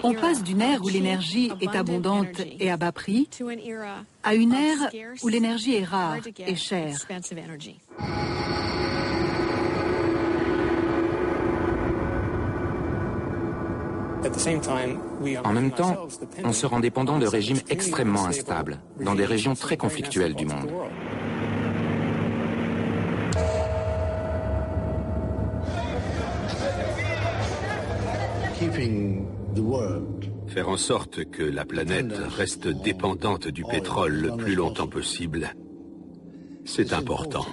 On passe d'une ère où l'énergie est abondante et à bas prix à une ère où l'énergie est rare et chère. En même temps, on se rend dépendant de régimes extrêmement instables, dans des régions très conflictuelles du monde. Faire en sorte que la planète reste dépendante du pétrole le plus longtemps possible, c'est important.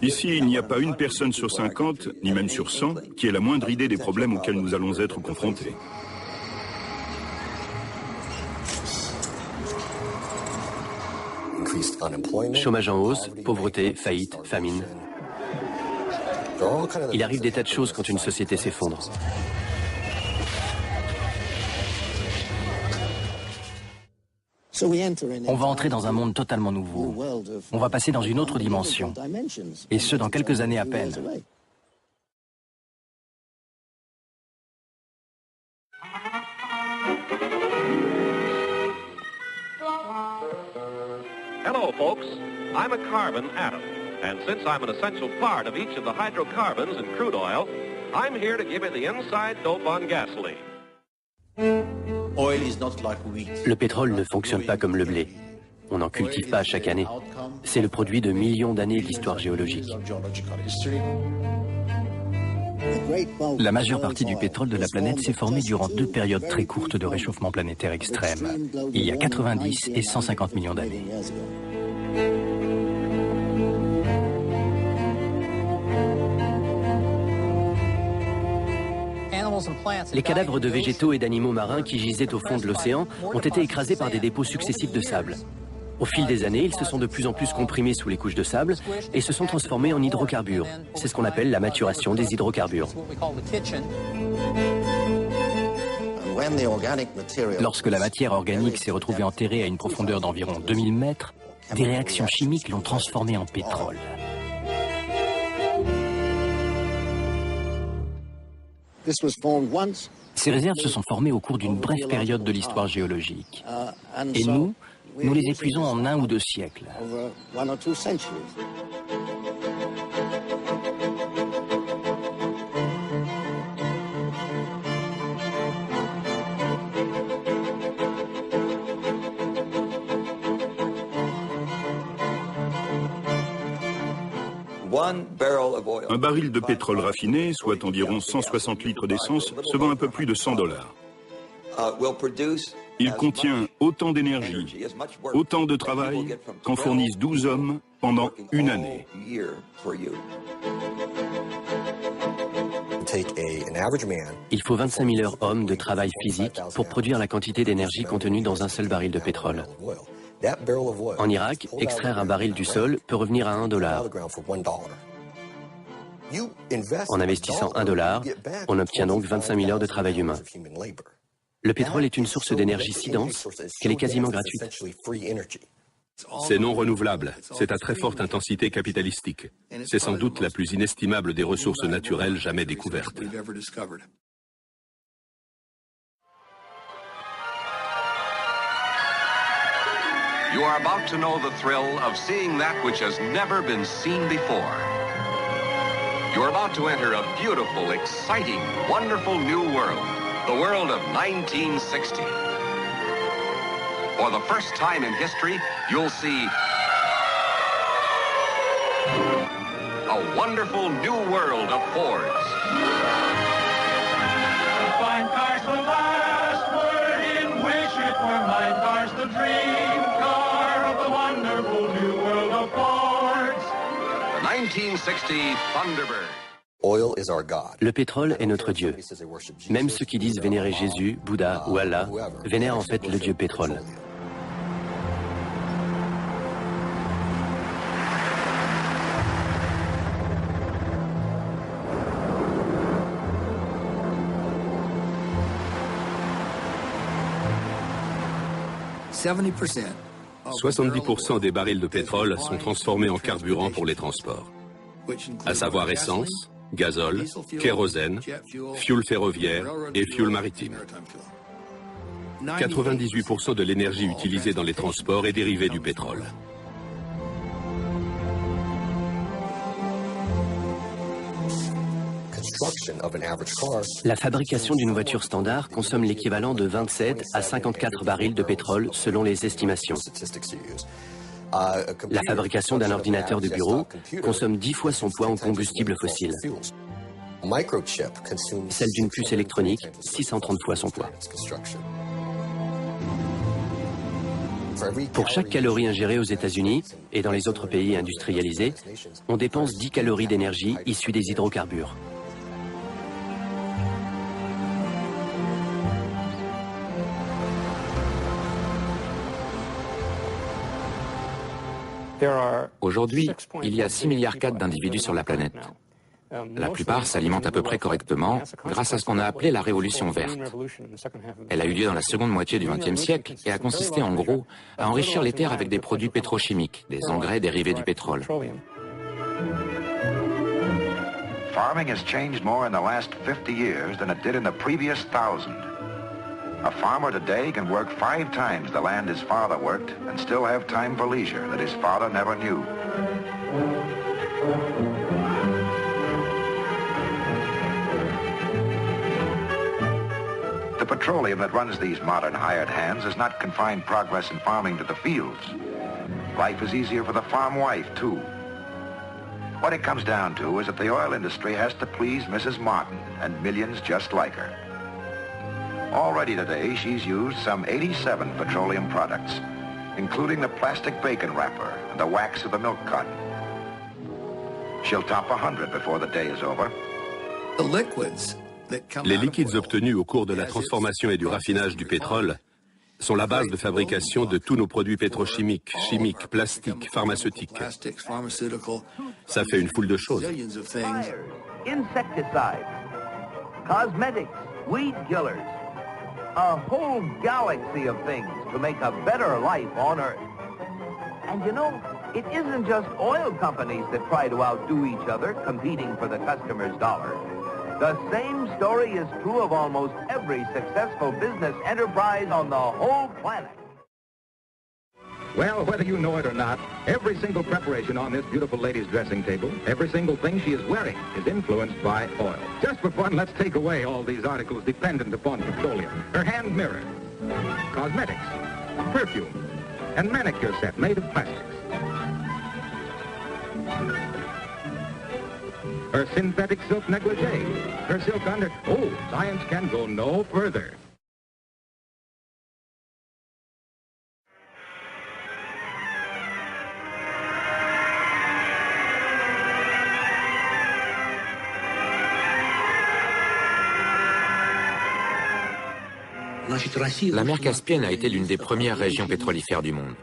Ici, il n'y a pas une personne sur 50, ni même sur 100, qui ait la moindre idée des problèmes auxquels nous allons être confrontés. Chômage en hausse, pauvreté, faillite, famine. Il arrive des tas de choses quand une société s'effondre. On va entrer dans un monde totalement nouveau. On va passer dans une autre dimension. Et ce, dans quelques années à peine. Hello, folks. I'm a carbon atom. And since I'm an essential part of each of the hydrocarbons in crude oil, I'm here to give you the inside dope on gasoline. Le pétrole ne fonctionne pas comme le blé. On n'en cultive pas chaque année. C'est le produit de millions d'années d'histoire géologique. La majeure partie du pétrole de la planète s'est formée durant deux périodes très courtes de réchauffement planétaire extrême, il y a 90 et 150 millions d'années. Les cadavres de végétaux et d'animaux marins qui gisaient au fond de l'océan ont été écrasés par des dépôts successifs de sable. Au fil des années, ils se sont de plus en plus comprimés sous les couches de sable et se sont transformés en hydrocarbures. C'est ce qu'on appelle la maturation des hydrocarbures. Lorsque la matière organique s'est retrouvée enterrée à une profondeur d'environ 2000 mètres, des réactions chimiques l'ont transformée en pétrole. Ces réserves se sont formées au cours d'une brève période de l'histoire géologique. Et nous les épuisons en 1 ou 2 siècles. Un baril de pétrole raffiné, soit environ 160 litres d'essence, se vend un peu plus de $100. Il contient autant d'énergie, autant de travail qu'en fournissent 12 hommes pendant une année. Il faut 25 000 heures hommes de travail physique pour produire la quantité d'énergie contenue dans un seul baril de pétrole. En Irak, extraire un baril du sol peut revenir à $1. En investissant $1, on obtient donc 25 000 heures de travail humain. Le pétrole est une source d'énergie si dense qu'elle est quasiment gratuite. C'est non renouvelable, c'est à très forte intensité capitalistique. C'est sans doute la plus inestimable des ressources naturelles jamais découvertes. You are about to know the thrill of seeing that which has never been seen before. You are about to enter a beautiful, exciting, wonderful new world. The world of 1960. For the first time in history, you'll see a wonderful new world of Fords. Fine cars will last, word in wish it were mine cars the dream car of the wonderful new world of Fords. The 1960 Thunderbird. Le pétrole est notre Dieu. Même ceux qui disent vénérer Jésus, Bouddha ou Allah vénèrent en fait le Dieu pétrole. « 70% des barils de pétrole sont transformés en carburant pour les transports. à savoir essence, gazole, kérosène, fioul ferroviaire et fioul maritime. 98% de l'énergie utilisée dans les transports est dérivée du pétrole. La fabrication d'une voiture standard consomme l'équivalent de 27 à 54 barils de pétrole selon les estimations. La fabrication d'un ordinateur de bureau consomme 10 fois son poids en combustible fossile. Celle d'une puce électronique, 630 fois son poids. Pour chaque calorie ingérée aux États-Unis et dans les autres pays industrialisés, on dépense 10 calories d'énergie issue des hydrocarbures. Aujourd'hui, il y a 6,4 milliards d'individus sur la planète. La plupart s'alimentent à peu près correctement grâce à ce qu'on a appelé la révolution verte. Elle a eu lieu dans la seconde moitié du XXe siècle et a consisté en gros à enrichir les terres avec des produits pétrochimiques, des engrais dérivés du pétrole. Farming has changed more in the last 50 years than it did in the previous 1,000. A farmer today can work 5 times the land his father worked and still have time for leisure that his father never knew. The petroleum that runs these modern hired hands has not confined progress in farming to the fields. Life is easier for the farm wife, too. What it comes down to is that the oil industry has to please Mrs. Martin and millions just like her. Already today, she's used some 87 petroleum products, including the plastic bacon wrapper and the wax of the milk carton. She'll top 100 before the day is over. Les liquides obtenus au cours de la transformation et du raffinage du pétrole sont la base de fabrication de tous nos produits pétrochimiques, chimiques, plastiques, pharmaceutiques. Ça fait une foule de choses. Insecticides, cosmetics, weed killers, a whole galaxy of things to make a better life on Earth. And you know, it isn't just oil companies that try to outdo each other, competing for the customer's dollar. The same story is true of almost every successful business enterprise on the whole planet. Well, whether you know it or not, every single preparation on this beautiful lady's dressing table, every single thing she is wearing is influenced by oil. Just for fun, let's take away all these articles dependent upon petroleum. Her hand mirror, cosmetics, perfume, and manicure set made of plastics. Her synthetic silk negligee, her silk under... Oh, science can go no further. La mer Caspienne a été l'une des premières régions pétrolifères du monde.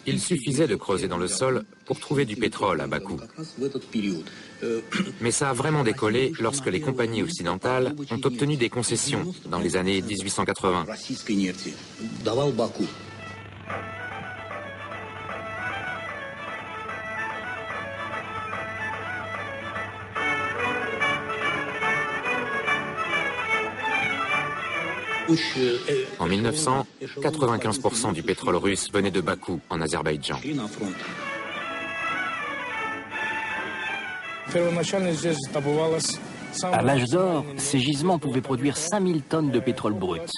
Il suffisait de creuser dans le sol pour trouver du pétrole à bas coût. Mais ça a vraiment décollé lorsque les compagnies occidentales ont obtenu des concessions dans les années 1880. En 1900, 95% du pétrole russe venait de Bakou, en Azerbaïdjan. À l'âge d'or, ces gisements pouvaient produire 5000 tonnes de pétrole brut.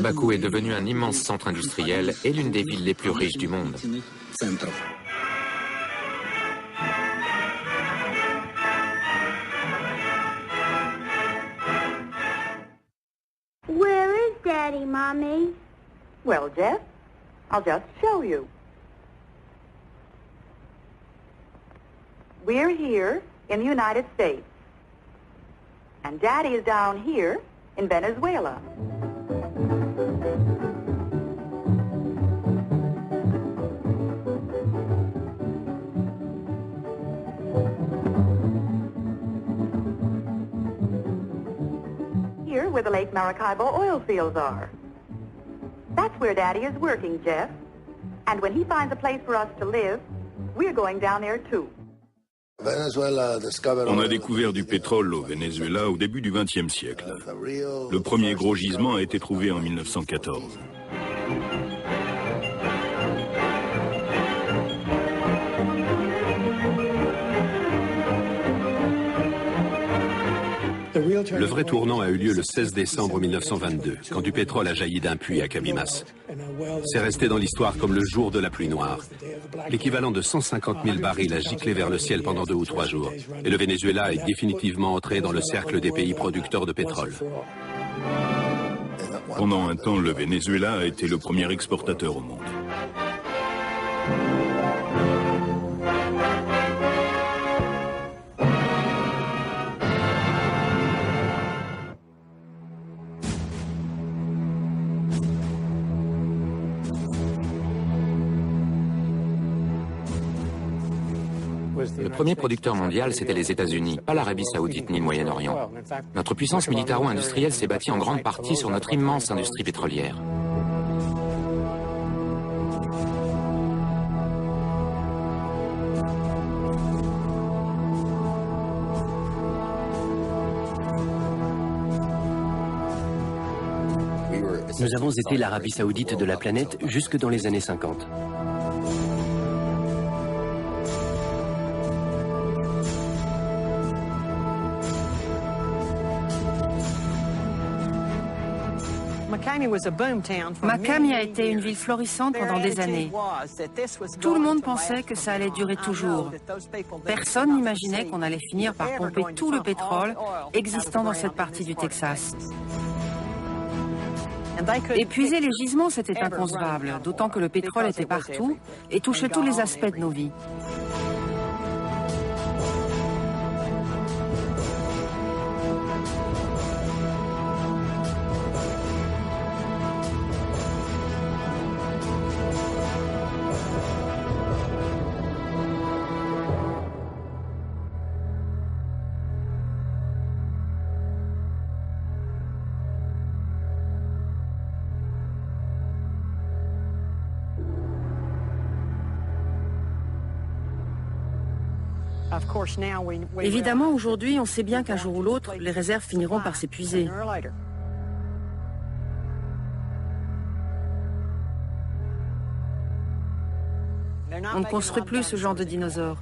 Bakou est devenu un immense centre industriel et l'une des villes les plus riches du monde. Where is Daddy, Mommy? Well, Jeff, I'll just show you. We're here in the United States. And Daddy is down here in Venezuela. where the Lake Maracaibo oil fields are. That's where Daddy is working, Jeff. And when he finds a place for us to live, we're going down there too. On a découvert du pétrole au Venezuela au début du XXe siècle. Le premier gros gisement a été trouvé en 1914. Le vrai tournant a eu lieu le 16 décembre 1922, quand du pétrole a jailli d'un puits à Cabimas. C'est resté dans l'histoire comme le jour de la pluie noire. L'équivalent de 150 000 barils a giclé vers le ciel pendant 2 ou 3 jours. Et le Venezuela est définitivement entré dans le cercle des pays producteurs de pétrole. Pendant un temps, le Venezuela a été le premier exportateur au monde. Le premier producteur mondial, c'était les États-Unis, pas l'Arabie Saoudite ni le Moyen-Orient. Notre puissance militaro-industrielle s'est bâtie en grande partie sur notre immense industrie pétrolière. Nous avons été l'Arabie Saoudite de la planète jusque dans les années 50. Makami a été une ville florissante pendant des années. Tout le monde pensait que ça allait durer toujours. Personne n'imaginait qu'on allait finir par pomper tout le pétrole existant dans cette partie du Texas. Épuiser les gisements, c'était inconcevable, d'autant que le pétrole était partout et touchait tous les aspects de nos vies. Évidemment, aujourd'hui, on sait bien qu'un jour ou l'autre, les réserves finiront par s'épuiser. On ne construit plus ce genre de dinosaures.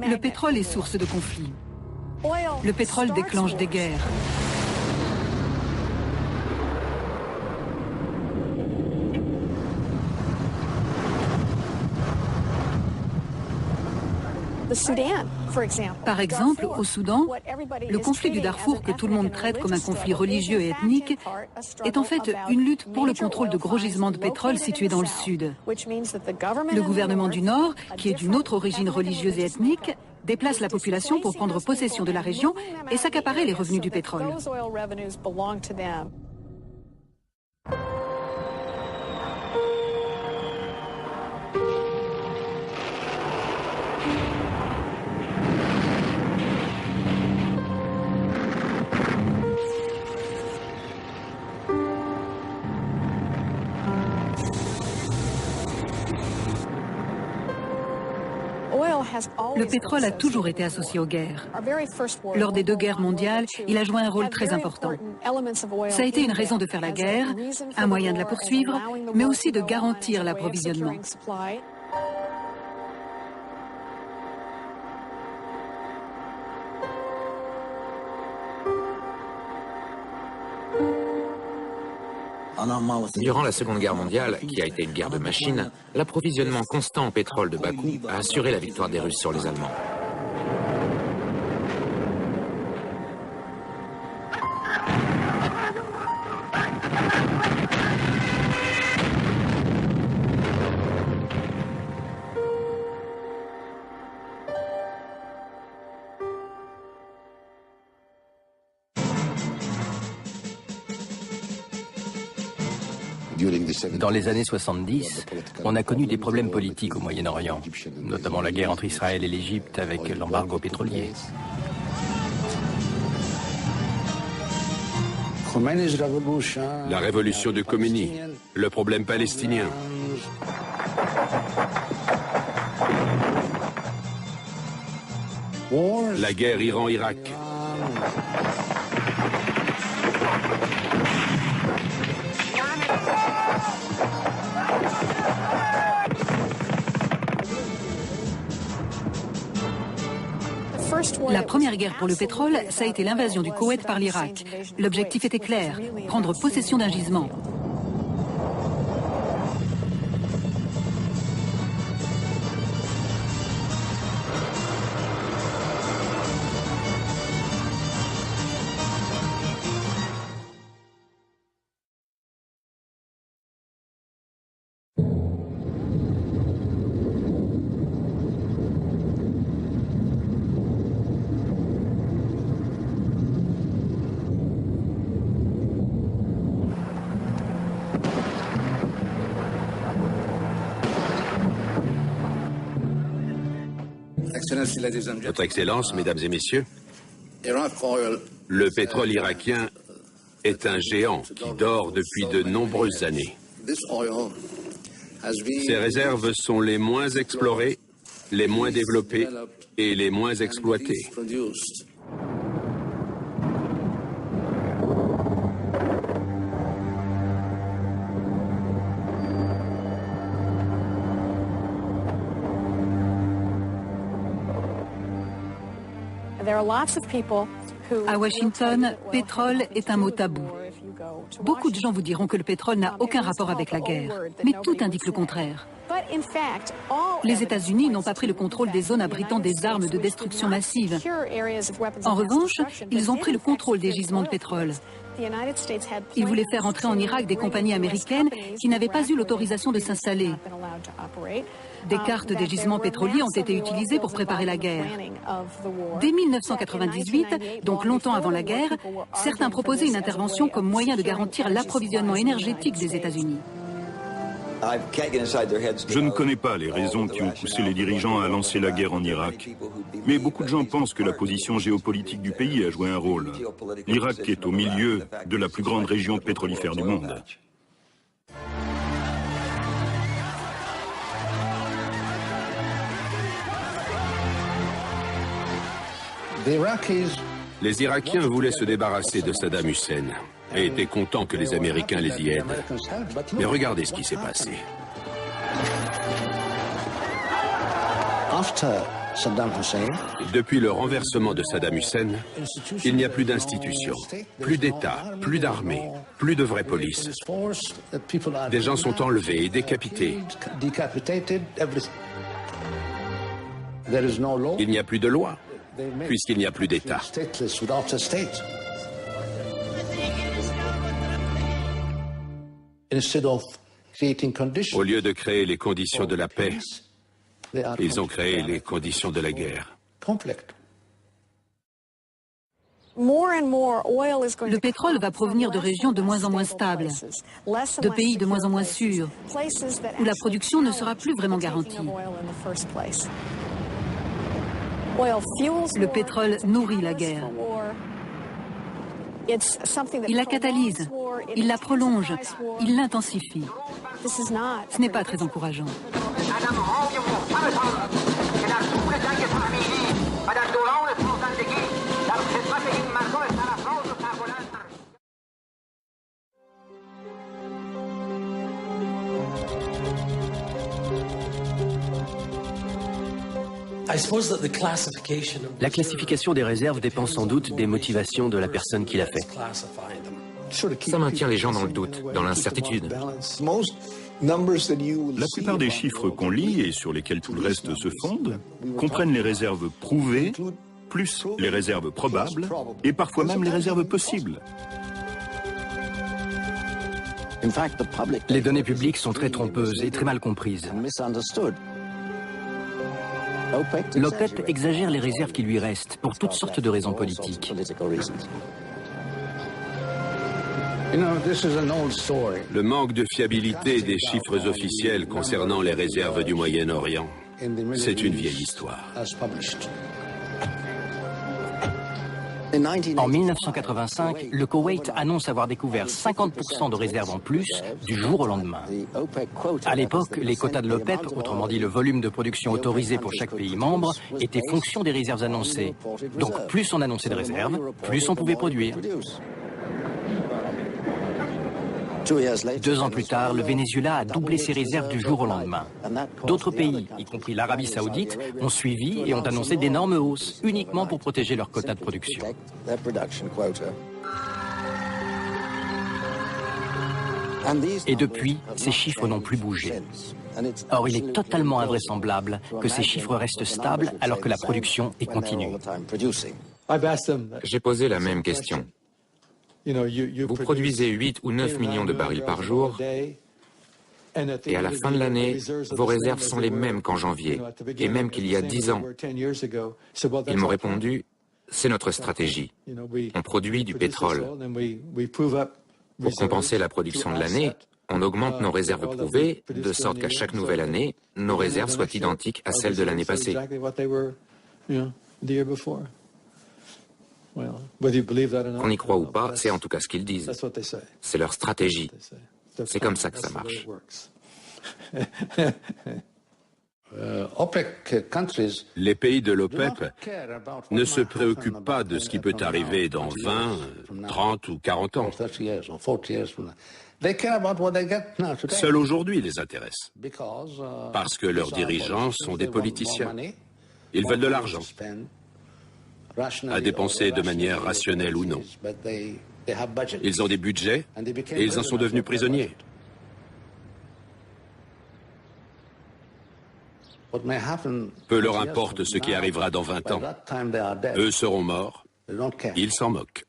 Le pétrole est source de conflits. Le pétrole déclenche des guerres. Par exemple, au Soudan, le conflit du Darfour, que tout le monde traite comme un conflit religieux et ethnique, est en fait une lutte pour le contrôle de gros gisements de pétrole situés dans le sud. Le gouvernement du Nord, qui est d'une autre origine religieuse et ethnique, déplace la population pour prendre possession de la région et s'accaparer les revenus du pétrole. Le pétrole a toujours été associé aux guerres. Lors des 2 guerres mondiales, il a joué un rôle très important. Ça a été une raison de faire la guerre, un moyen de la poursuivre, mais aussi de garantir l'approvisionnement. Durant la Seconde Guerre mondiale, qui a été une guerre de machines, l'approvisionnement constant en pétrole de Bakou a assuré la victoire des Russes sur les Allemands. Dans les années 70, on a connu des problèmes politiques au Moyen-Orient, notamment la guerre entre Israël et l'Égypte avec l'embargo pétrolier. La révolution de Khomeini, le problème palestinien. La guerre Iran-Irak. La première guerre pour le pétrole, ça a été l'invasion du Koweït par l'Irak. L'objectif était clair, prendre possession d'un gisement. Votre Excellence, Mesdames et Messieurs, le pétrole irakien est un géant qui dort depuis de nombreuses années. Ses réserves sont les moins explorées, les moins développées et les moins exploitées. À Washington, pétrole est un mot tabou. Beaucoup de gens vous diront que le pétrole n'a aucun rapport avec la guerre, mais tout indique le contraire. Les États-Unis n'ont pas pris le contrôle des zones abritant des armes de destruction massive. En revanche, ils ont pris le contrôle des gisements de pétrole. Ils voulaient faire entrer en Irak des compagnies américaines qui n'avaient pas eu l'autorisation de s'installer. Des cartes des gisements pétroliers ont été utilisées pour préparer la guerre. Dès 1998, donc longtemps avant la guerre, certains proposaient une intervention comme moyen de garantir l'approvisionnement énergétique des États-Unis. Je ne connais pas les raisons qui ont poussé les dirigeants à lancer la guerre en Irak. Mais beaucoup de gens pensent que la position géopolitique du pays a joué un rôle. L'Irak est au milieu de la plus grande région pétrolifère du monde. Les Irakiens voulaient se débarrasser de Saddam Hussein et étaient contents que les Américains les y aident. Mais regardez ce qui s'est passé. Depuis le renversement de Saddam Hussein, il n'y a plus d'institutions, plus d'État, plus d'armée, plus de vraie police. Des gens sont enlevés et décapités. Il n'y a plus de loi, puisqu'il n'y a plus d'État. Au lieu de créer les conditions de la paix, ils ont créé les conditions de la guerre. Le pétrole va provenir de régions de moins en moins stables, de pays de moins en moins sûrs, où la production ne sera plus vraiment garantie. Le pétrole nourrit la guerre. Il la catalyse, il la prolonge, il l'intensifie. Ce n'est pas très encourageant. La classification des réserves dépend sans doute des motivations de la personne qui l'a fait. Ça maintient les gens dans le doute, dans l'incertitude. La plupart des chiffres qu'on lit et sur lesquels tout le reste se fonde comprennent les réserves prouvées, plus les réserves probables et parfois même les réserves possibles. Les données publiques sont très trompeuses et très mal comprises. L'OPEP exagère les réserves qui lui restent pour toutes sortes de raisons politiques. Le manque de fiabilité des chiffres officiels concernant les réserves du Moyen-Orient, c'est une vieille histoire. En 1985, le Koweït annonce avoir découvert 50% de réserves en plus du jour au lendemain. À l'époque, les quotas de l'OPEP, autrement dit le volume de production autorisé pour chaque pays membre, étaient fonction des réserves annoncées. Donc plus on annonçait de réserves, plus on pouvait produire. 2 ans plus tard, le Venezuela a doublé ses réserves du jour au lendemain. D'autres pays, y compris l'Arabie Saoudite, ont suivi et ont annoncé d'énormes hausses, uniquement pour protéger leurs quotas de production. Et depuis, ces chiffres n'ont plus bougé. Or, il est totalement invraisemblable que ces chiffres restent stables alors que la production est continue. J'ai posé la même question. Vous produisez 8 ou 9 millions de barils par jour et à la fin de l'année, vos réserves sont les mêmes qu'en janvier et même qu'il y a 10 ans. Ils m'ont répondu, c'est notre stratégie. On produit du pétrole. Pour compenser la production de l'année, on augmente nos réserves prouvées de sorte qu'à chaque nouvelle année, nos réserves soient identiques à celles de l'année passée. Qu'on y croit ou pas, c'est en tout cas ce qu'ils disent. C'est leur stratégie. C'est comme ça que ça marche. Les pays de l'OPEP ne se préoccupent pas de ce qui peut arriver dans 20, 30 ou 40 ans. Seul aujourd'hui les intéresse. Parce que leurs dirigeants sont des politiciens. Ils veulent de l'argent. À dépenser de manière rationnelle ou non. Ils ont des budgets et ils en sont devenus prisonniers. Peu leur importe ce qui arrivera dans 20 ans. Eux seront morts. Ils s'en moquent.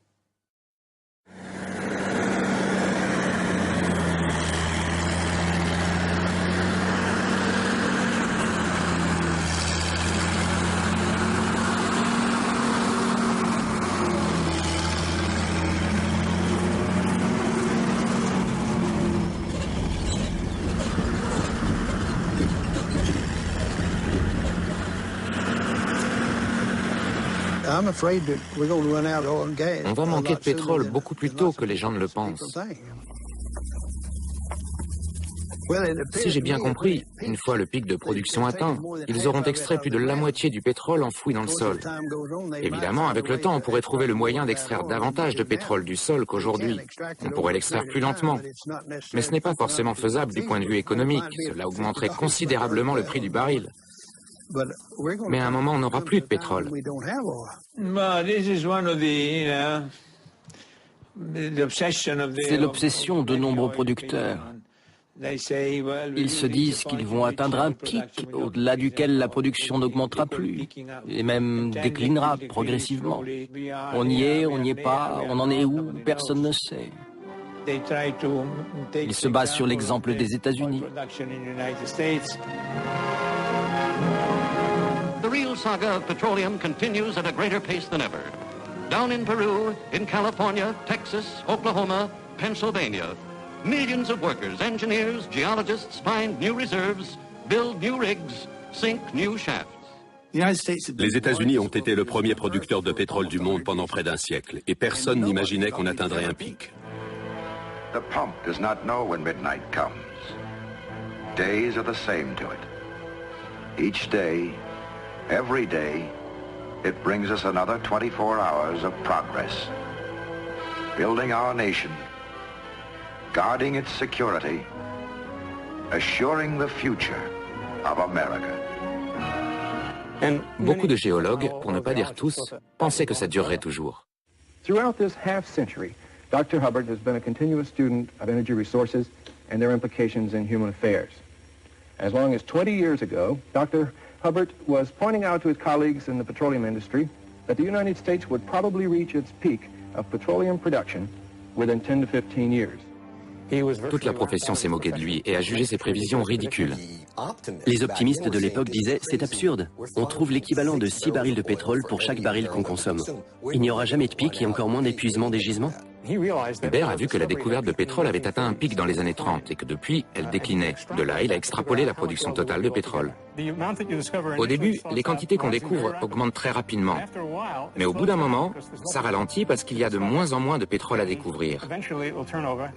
On va manquer de pétrole beaucoup plus tôt que les gens ne le pensent. Si j'ai bien compris, une fois le pic de production atteint, ils auront extrait plus de la moitié du pétrole enfoui dans le sol. Évidemment, avec le temps, on pourrait trouver le moyen d'extraire davantage de pétrole du sol qu'aujourd'hui. On pourrait l'extraire plus lentement. Mais ce n'est pas forcément faisable du point de vue économique. Cela augmenterait considérablement le prix du baril. Mais à un moment, on n'aura plus de pétrole. C'est l'obsession de nombreux producteurs. Ils se disent qu'ils vont atteindre un pic au-delà duquel la production n'augmentera plus et même déclinera progressivement. On y est, on n'y est pas, on en est où, personne ne sait. Ils se basent sur l'exemple des États-Unis. The real saga of petroleum continues at a greater pace than ever. Down in Peru, in California, Texas, Oklahoma, Pennsylvania, millions of workers, engineers, geologists find new reserves, build new rigs, sink new shafts. Les États-Unis ont été le premier producteur de pétrole du monde pendant près d'un siècle, et personne n'imaginait qu'on atteindrait un pic. The pump does not know when midnight comes. Days are the same to it. Each day, every day, it brings us another 24 hours of progress. Building our nation, guarding its security, assuring the future of America. Beaucoup de géologues, pour ne pas dire tous, pensaient que ça durerait toujours. Throughout this half-century, Dr. Hubbard has been a continuous student of energy resources and their implications in human affairs. As long as 20 years ago, Dr. Hubbard was pointing out to his colleagues in the petroleum industry that the United States would probably reach its peak of petroleum production within 10 to 15 years. Toute la profession s'est moquée de lui et a jugé ses prévisions ridicules. Les optimistes de l'époque disaient « c'est absurde, on trouve l'équivalent de 6 barils de pétrole pour chaque baril qu'on consomme. Il n'y aura jamais de pic et encore moins d'épuisement des gisements ?» Huber a vu que la découverte de pétrole avait atteint un pic dans les années 30 et que depuis, elle déclinait. De là, il a extrapolé la production totale de pétrole. Au début, les quantités qu'on découvre augmentent très rapidement. Mais au bout d'un moment, ça ralentit parce qu'il y a de moins en moins de pétrole à découvrir.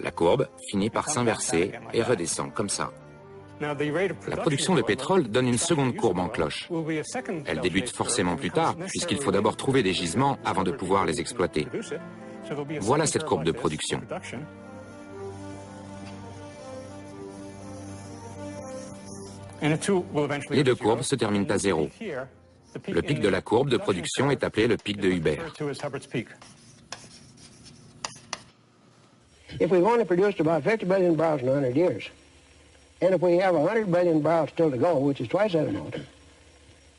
La courbe finit par s'inverser et redescend comme ça. La production de pétrole donne une seconde courbe en cloche. Elle débute forcément plus tard, puisqu'il faut d'abord trouver des gisements avant de pouvoir les exploiter. Voilà cette courbe de production. Les deux courbes se terminent à zéro. Le pic de la courbe de production est appelé le pic de Huber. If we've only produced about 50 billion barrels in 100 years, and if we have 100 billion barrels still to go, which is twice that amount,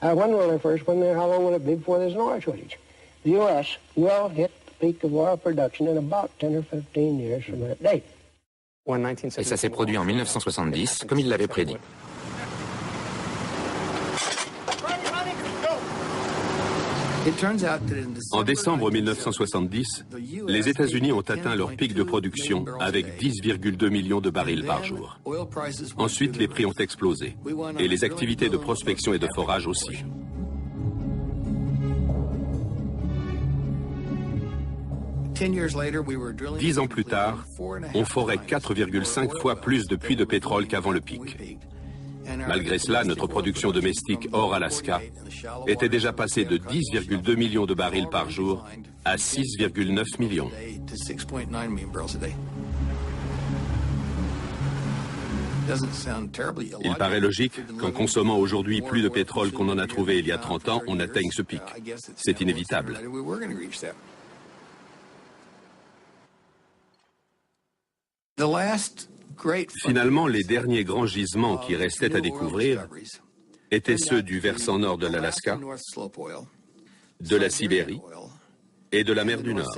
when will there first, how long will it be before there's an oil shortage? The U.S. will hit the peak of oil production in about 10 or 15 years from that date. Et ça s'est produit en 1970, comme il l'avait prédit. En décembre 1970, les États-Unis ont atteint leur pic de production avec 10,2 millions de barils par jour. Ensuite, les prix ont explosé et les activités de prospection et de forage aussi. Dix ans plus tard, on forait 4,5 fois plus de puits de pétrole qu'avant le pic. Malgré cela, notre production domestique hors Alaska était déjà passée de 10,2 millions de barils par jour à 6,9 millions. Il paraît logique qu'en consommant aujourd'hui plus de pétrole qu'on en a trouvé il y a 30 ans, on atteigne ce pic. C'est inévitable. Finalement, les derniers grands gisements qui restaient à découvrir étaient ceux du versant nord de l'Alaska, de la Sibérie et de la mer du Nord.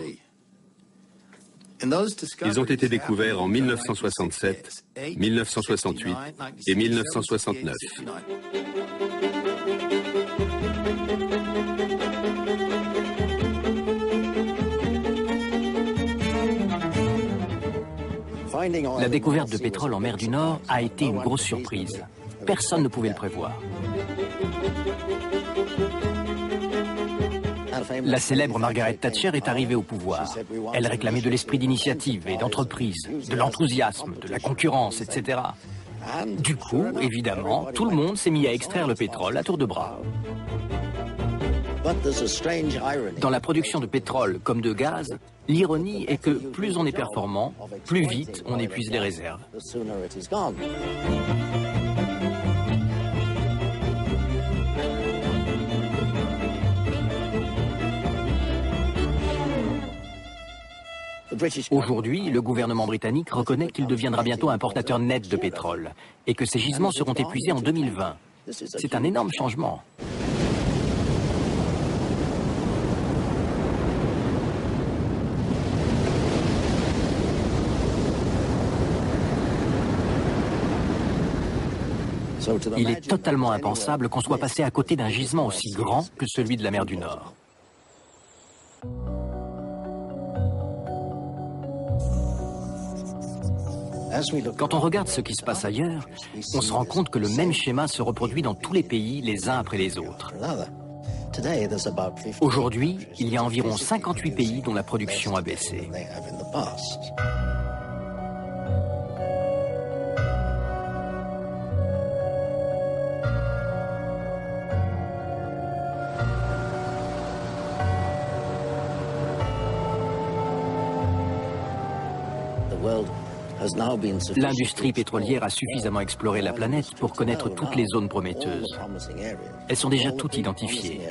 Ils ont été découverts en 1967, 1968 et 1969. La découverte de pétrole en mer du Nord a été une grosse surprise. Personne ne pouvait le prévoir. La célèbre Margaret Thatcher est arrivée au pouvoir. Elle réclamait de l'esprit d'initiative et d'entreprise, de l'enthousiasme, de la concurrence, etc. Du coup, évidemment, tout le monde s'est mis à extraire le pétrole à tour de bras. Dans la production de pétrole comme de gaz, l'ironie est que plus on est performant, plus vite on épuise les réserves. Aujourd'hui, le gouvernement britannique reconnaît qu'il deviendra bientôt importateur net de pétrole et que ses gisements seront épuisés en 2020. C'est un énorme changement. Il est totalement impensable qu'on soit passé à côté d'un gisement aussi grand que celui de la mer du Nord. Quand on regarde ce qui se passe ailleurs, on se rend compte que le même schéma se reproduit dans tous les pays les uns après les autres. Aujourd'hui, il y a environ 58 pays dont la production a baissé. L'industrie pétrolière a suffisamment exploré la planète pour connaître toutes les zones prometteuses. Elles sont déjà toutes identifiées.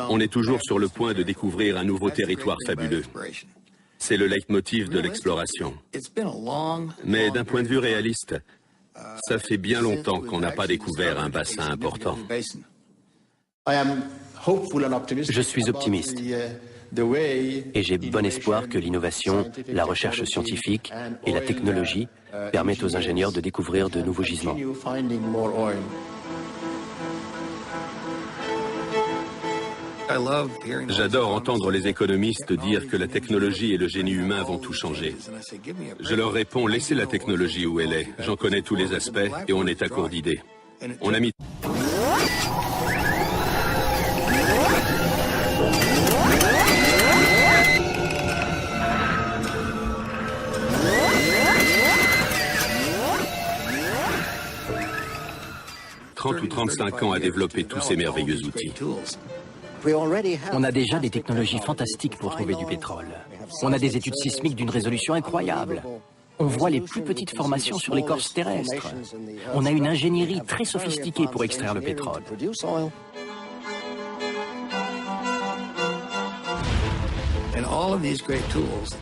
On est toujours sur le point de découvrir un nouveau territoire fabuleux. C'est le leitmotiv de l'exploration. Mais d'un point de vue réaliste, ça fait bien longtemps qu'on n'a pas découvert un bassin important. Je suis optimiste et j'ai bon espoir que l'innovation, la recherche scientifique et la technologie permettent aux ingénieurs de découvrir de nouveaux gisements. J'adore entendre les économistes dire que la technologie et le génie humain vont tout changer. Je leur réponds, laissez la technologie où elle est. J'en connais tous les aspects et on est à court d'idées. On a mis... « 30 ou 35 ans à développer tous ces merveilleux outils. On a déjà des technologies fantastiques pour trouver du pétrole. On a des études sismiques d'une résolution incroyable. On voit les plus petites formations sur l'écorce terrestre. On a une ingénierie très sophistiquée pour extraire le pétrole.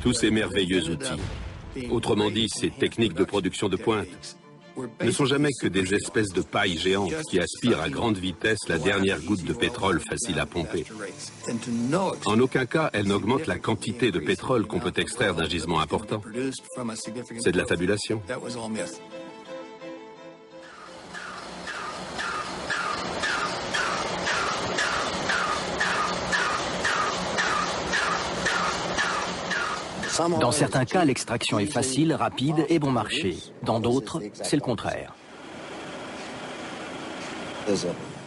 Tous ces merveilleux outils, autrement dit ces techniques de production de pointe, ne sont jamais que des espèces de pailles géantes qui aspirent à grande vitesse la dernière goutte de pétrole facile à pomper. En aucun cas, elles n'augmentent la quantité de pétrole qu'on peut extraire d'un gisement important. C'est de la fabulation. Dans certains cas, l'extraction est facile, rapide et bon marché. Dans d'autres, c'est le contraire.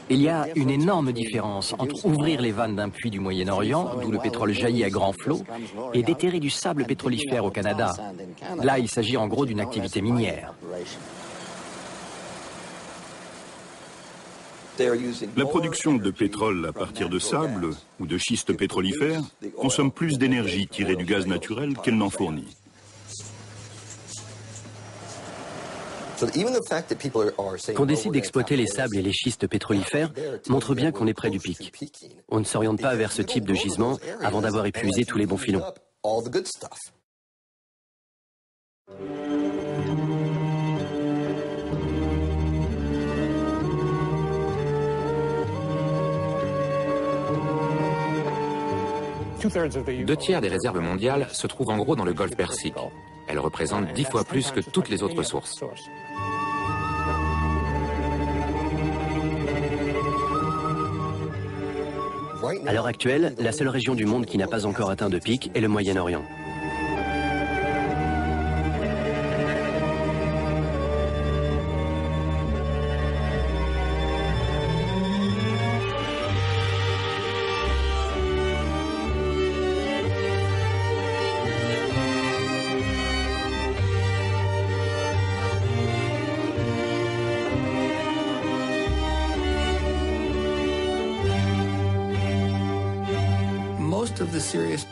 Il y a une énorme différence entre ouvrir les vannes d'un puits du Moyen-Orient, d'où le pétrole jaillit à grands flots, et déterrer du sable pétrolifère au Canada. Là, il s'agit en gros d'une activité minière. La production de pétrole à partir de sable ou de schiste pétrolifère consomme plus d'énergie tirée du gaz naturel qu'elle n'en fournit. Qu'on décide d'exploiter les sables et les schistes pétrolifères montre bien qu'on est près du pic. On ne s'oriente pas vers ce type de gisement avant d'avoir épuisé tous les bons filons. Deux tiers des réserves mondiales se trouvent en gros dans le golfe Persique. Elles représentent 10 fois plus que toutes les autres sources. À l'heure actuelle, la seule région du monde qui n'a pas encore atteint de pic est le Moyen-Orient.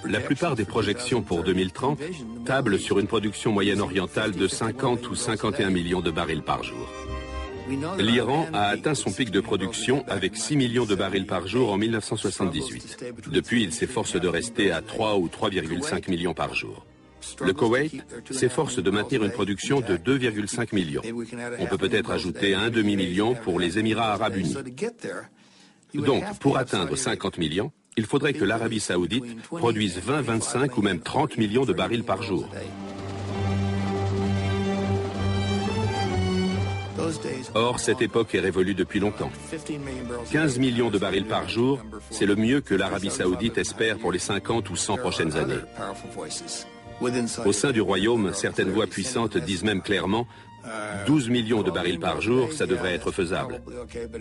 La plupart des projections pour 2030 tablent sur une production moyenne orientale de 50 ou 51 millions de barils par jour. L'Iran a atteint son pic de production avec 6 millions de barils par jour en 1978. Depuis, il s'efforce de rester à 3 ou 3,5 millions par jour. Le Koweït s'efforce de maintenir une production de 2,5 millions. On peut peut-être ajouter un demi-million pour les Émirats arabes unis. Donc, pour atteindre 50 millions, il faudrait que l'Arabie saoudite produise 20, 25 ou même 30 millions de barils par jour. Or, cette époque est révolue depuis longtemps. 15 millions de barils par jour, c'est le mieux que l'Arabie saoudite espère pour les 50 ou 100 prochaines années. Au sein du royaume, certaines voix puissantes disent même clairement 12 millions de barils par jour, ça devrait être faisable.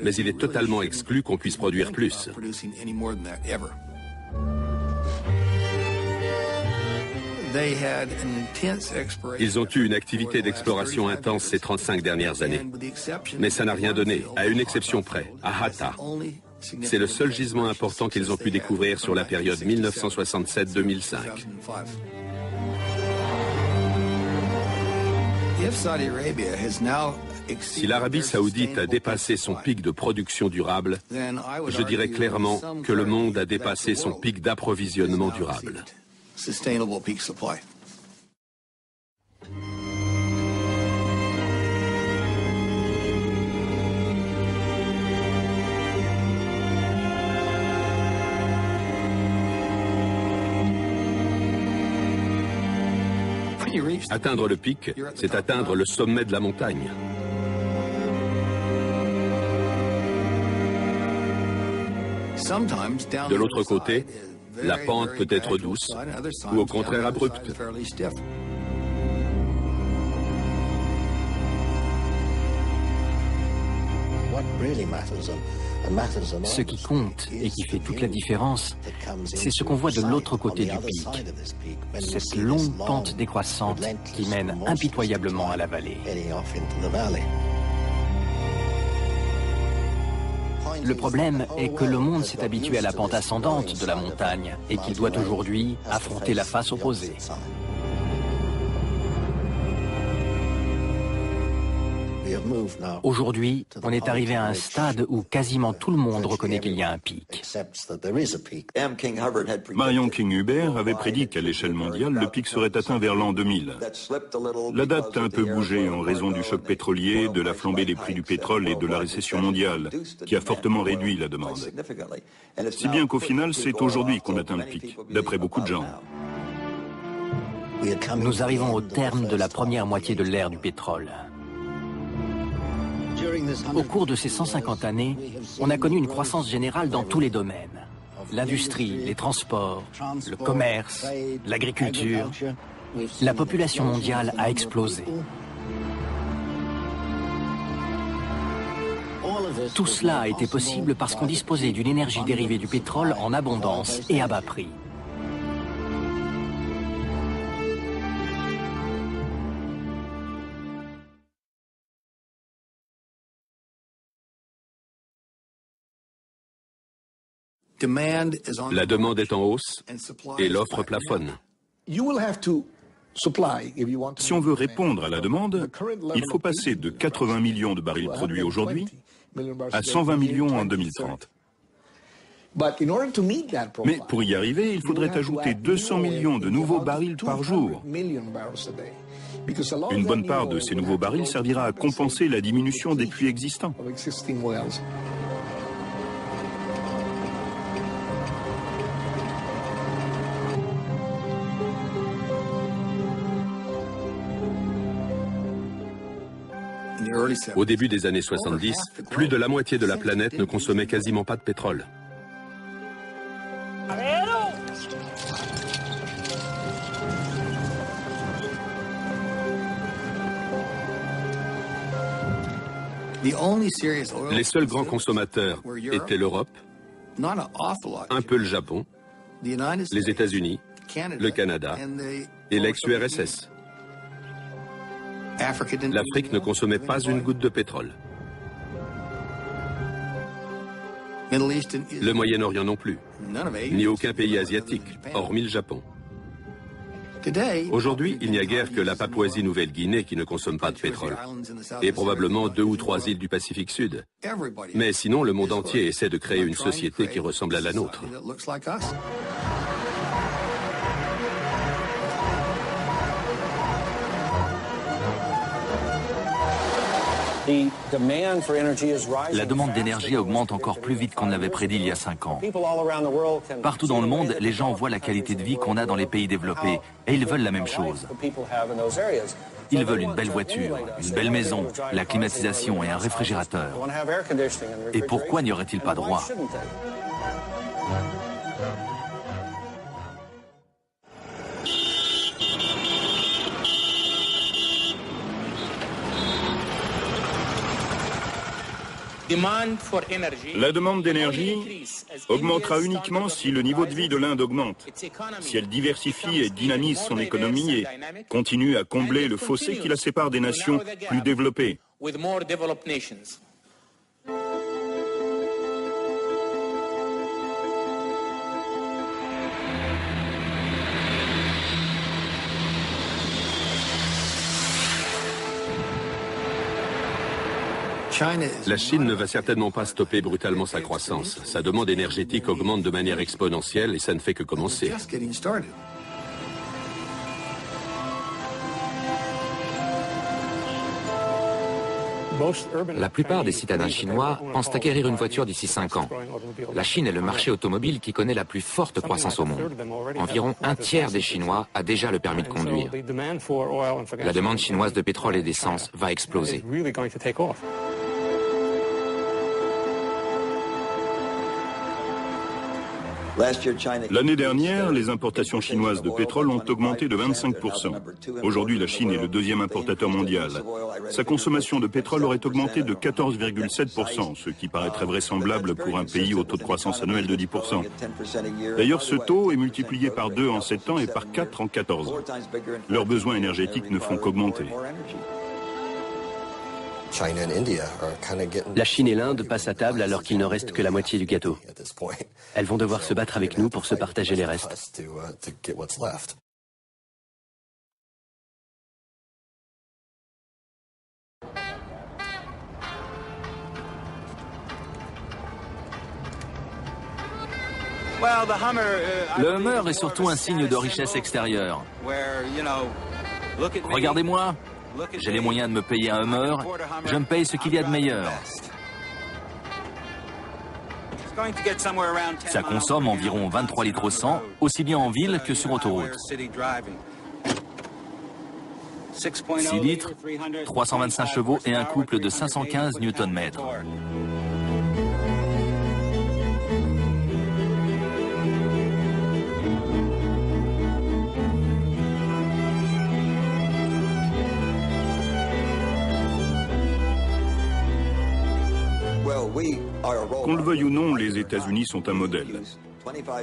Mais il est totalement exclu qu'on puisse produire plus. Ils ont eu une activité d'exploration intense ces 35 dernières années. Mais ça n'a rien donné, à une exception près, à Hatta. C'est le seul gisement important qu'ils ont pu découvrir sur la période 1967-2005. Si l'Arabie saoudite a dépassé son pic de production durable, je dirais clairement que le monde a dépassé son pic d'approvisionnement durable. Atteindre le pic, c'est atteindre le sommet de la montagne. De l'autre côté, la pente peut être douce ou au contraire abrupte. Ce qui compte et qui fait toute la différence, c'est ce qu'on voit de l'autre côté du pic, cette longue pente décroissante qui mène impitoyablement à la vallée. Le problème est que le monde s'est habitué à la pente ascendante de la montagne et qu'il doit aujourd'hui affronter la face opposée. Aujourd'hui, on est arrivé à un stade où quasiment tout le monde reconnaît qu'il y a un pic. Marion King-Huber avait prédit qu'à l'échelle mondiale, le pic serait atteint vers l'an 2000. La date a un peu bougé en raison du choc pétrolier, de la flambée des prix du pétrole et de la récession mondiale, qui a fortement réduit la demande. Si bien qu'au final, c'est aujourd'hui qu'on atteint le pic, d'après beaucoup de gens. Nous arrivons au terme de la première moitié de l'ère du pétrole. Au cours de ces 150 années, on a connu une croissance générale dans tous les domaines. L'industrie, les transports, le commerce, l'agriculture. La population mondiale a explosé. Tout cela a été possible parce qu'on disposait d'une énergie dérivée du pétrole en abondance et à bas prix. La demande est en hausse et l'offre plafonne. Si on veut répondre à la demande, il faut passer de 80 millions de barils produits aujourd'hui à 120 millions en 2030. Mais pour y arriver, il faudrait ajouter 200 millions de nouveaux barils par jour. Une bonne part de ces nouveaux barils servira à compenser la diminution des puits existants. Au début des années 70, plus de la moitié de la planète ne consommait quasiment pas de pétrole. Les seuls grands consommateurs étaient l'Europe, un peu le Japon, les États-Unis, le Canada et l'ex-URSS. L'Afrique ne consommait pas une goutte de pétrole. Le Moyen-Orient non plus, ni aucun pays asiatique, hormis le Japon. Aujourd'hui, il n'y a guère que la Papouasie-Nouvelle-Guinée qui ne consomme pas de pétrole, et probablement 2 ou 3 îles du Pacifique Sud. Mais sinon, le monde entier essaie de créer une société qui ressemble à la nôtre. La demande d'énergie augmente encore plus vite qu'on ne l'avait prédit il y a 5 ans. Partout dans le monde, les gens voient la qualité de vie qu'on a dans les pays développés et ils veulent la même chose. Ils veulent une belle voiture, une belle maison, la climatisation et un réfrigérateur. Et pourquoi n'y aurait-il pas droit ? La demande d'énergie augmentera uniquement si le niveau de vie de l'Inde augmente, si elle diversifie et dynamise son économie et continue à combler le fossé qui la sépare des nations plus développées. La Chine ne va certainement pas stopper brutalement sa croissance. Sa demande énergétique augmente de manière exponentielle et ça ne fait que commencer. La plupart des citadins chinois pensent acquérir une voiture d'ici 5 ans. La Chine est le marché automobile qui connaît la plus forte croissance au monde. Environ un tiers des Chinois a déjà le permis de conduire. La demande chinoise de pétrole et d'essence va exploser. L'année dernière, les importations chinoises de pétrole ont augmenté de 25%. Aujourd'hui, la Chine est le deuxième importateur mondial. Sa consommation de pétrole aurait augmenté de 14,7%, ce qui paraîtrait vraisemblable pour un pays au taux de croissance annuel de 10%. D'ailleurs, ce taux est multiplié par 2 en 7 ans et par 4 en 14 ans. Leurs besoins énergétiques ne font qu'augmenter. La Chine et l'Inde passent à table alors qu'il ne reste que la moitié du gâteau. Elles vont devoir se battre avec nous pour se partager les restes. Le Hummer est surtout un signe de richesse extérieure. Regardez-moi. J'ai les moyens de me payer un Hummer, je me paye ce qu'il y a de meilleur. Ça consomme environ 23 litres au 100, aussi bien en ville que sur autoroute. 6 litres, 325 chevaux et un couple de 515 Nm. Qu'on le veuille ou non, les États-Unis sont un modèle.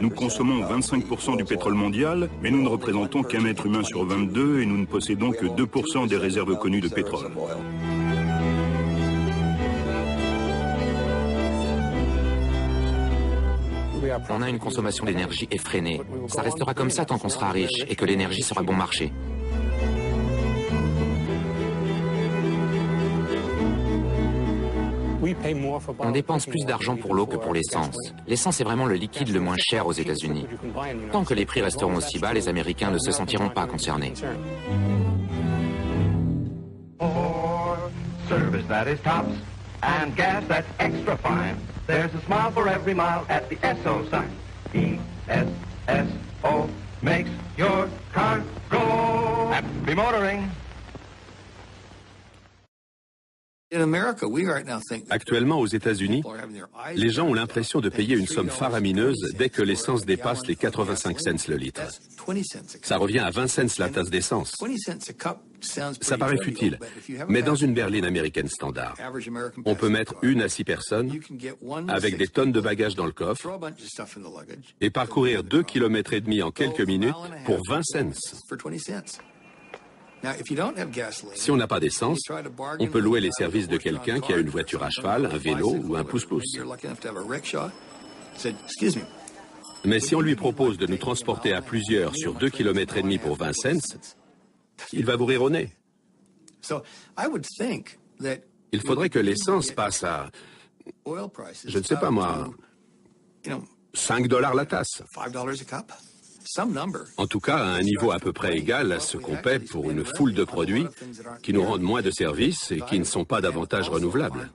Nous consommons 25% du pétrole mondial, mais nous ne représentons qu'un être humain sur 22 et nous ne possédons que 2% des réserves connues de pétrole. On a une consommation d'énergie effrénée. Ça restera comme ça tant qu'on sera riche et que l'énergie sera bon marché. On dépense plus d'argent pour l'eau que pour l'essence. L'essence est vraiment le liquide le moins cher aux États-Unis. Tant que les prix resteront aussi bas, les Américains ne se sentiront pas concernés. Service that is tops and gas that's extra fine. There's a smile for every mile at the SO sign. E-S-S-O makes your car go. Happy motoring. Actuellement, aux États-Unis, les gens ont l'impression de payer une somme faramineuse dès que l'essence dépasse les 85 cents le litre. Ça revient à 20 cents la tasse d'essence. Ça paraît futile, mais dans une berline américaine standard, on peut mettre 1 à 6 personnes avec des tonnes de bagages dans le coffre et parcourir 2,5 km en quelques minutes pour 20 cents. Si on n'a pas d'essence, on peut louer les services de quelqu'un qui a une voiture à cheval, un vélo ou un pousse-pousse. Mais si on lui propose de nous transporter à plusieurs sur 2,5 km pour 20 cents, il va vous rire au nez. Il faudrait que l'essence passe à, je ne sais pas moi, $5 la tasse. En tout cas, à un niveau à peu près égal à ce qu'on paie pour une foule de produits qui nous rendent moins de services et qui ne sont pas davantage renouvelables.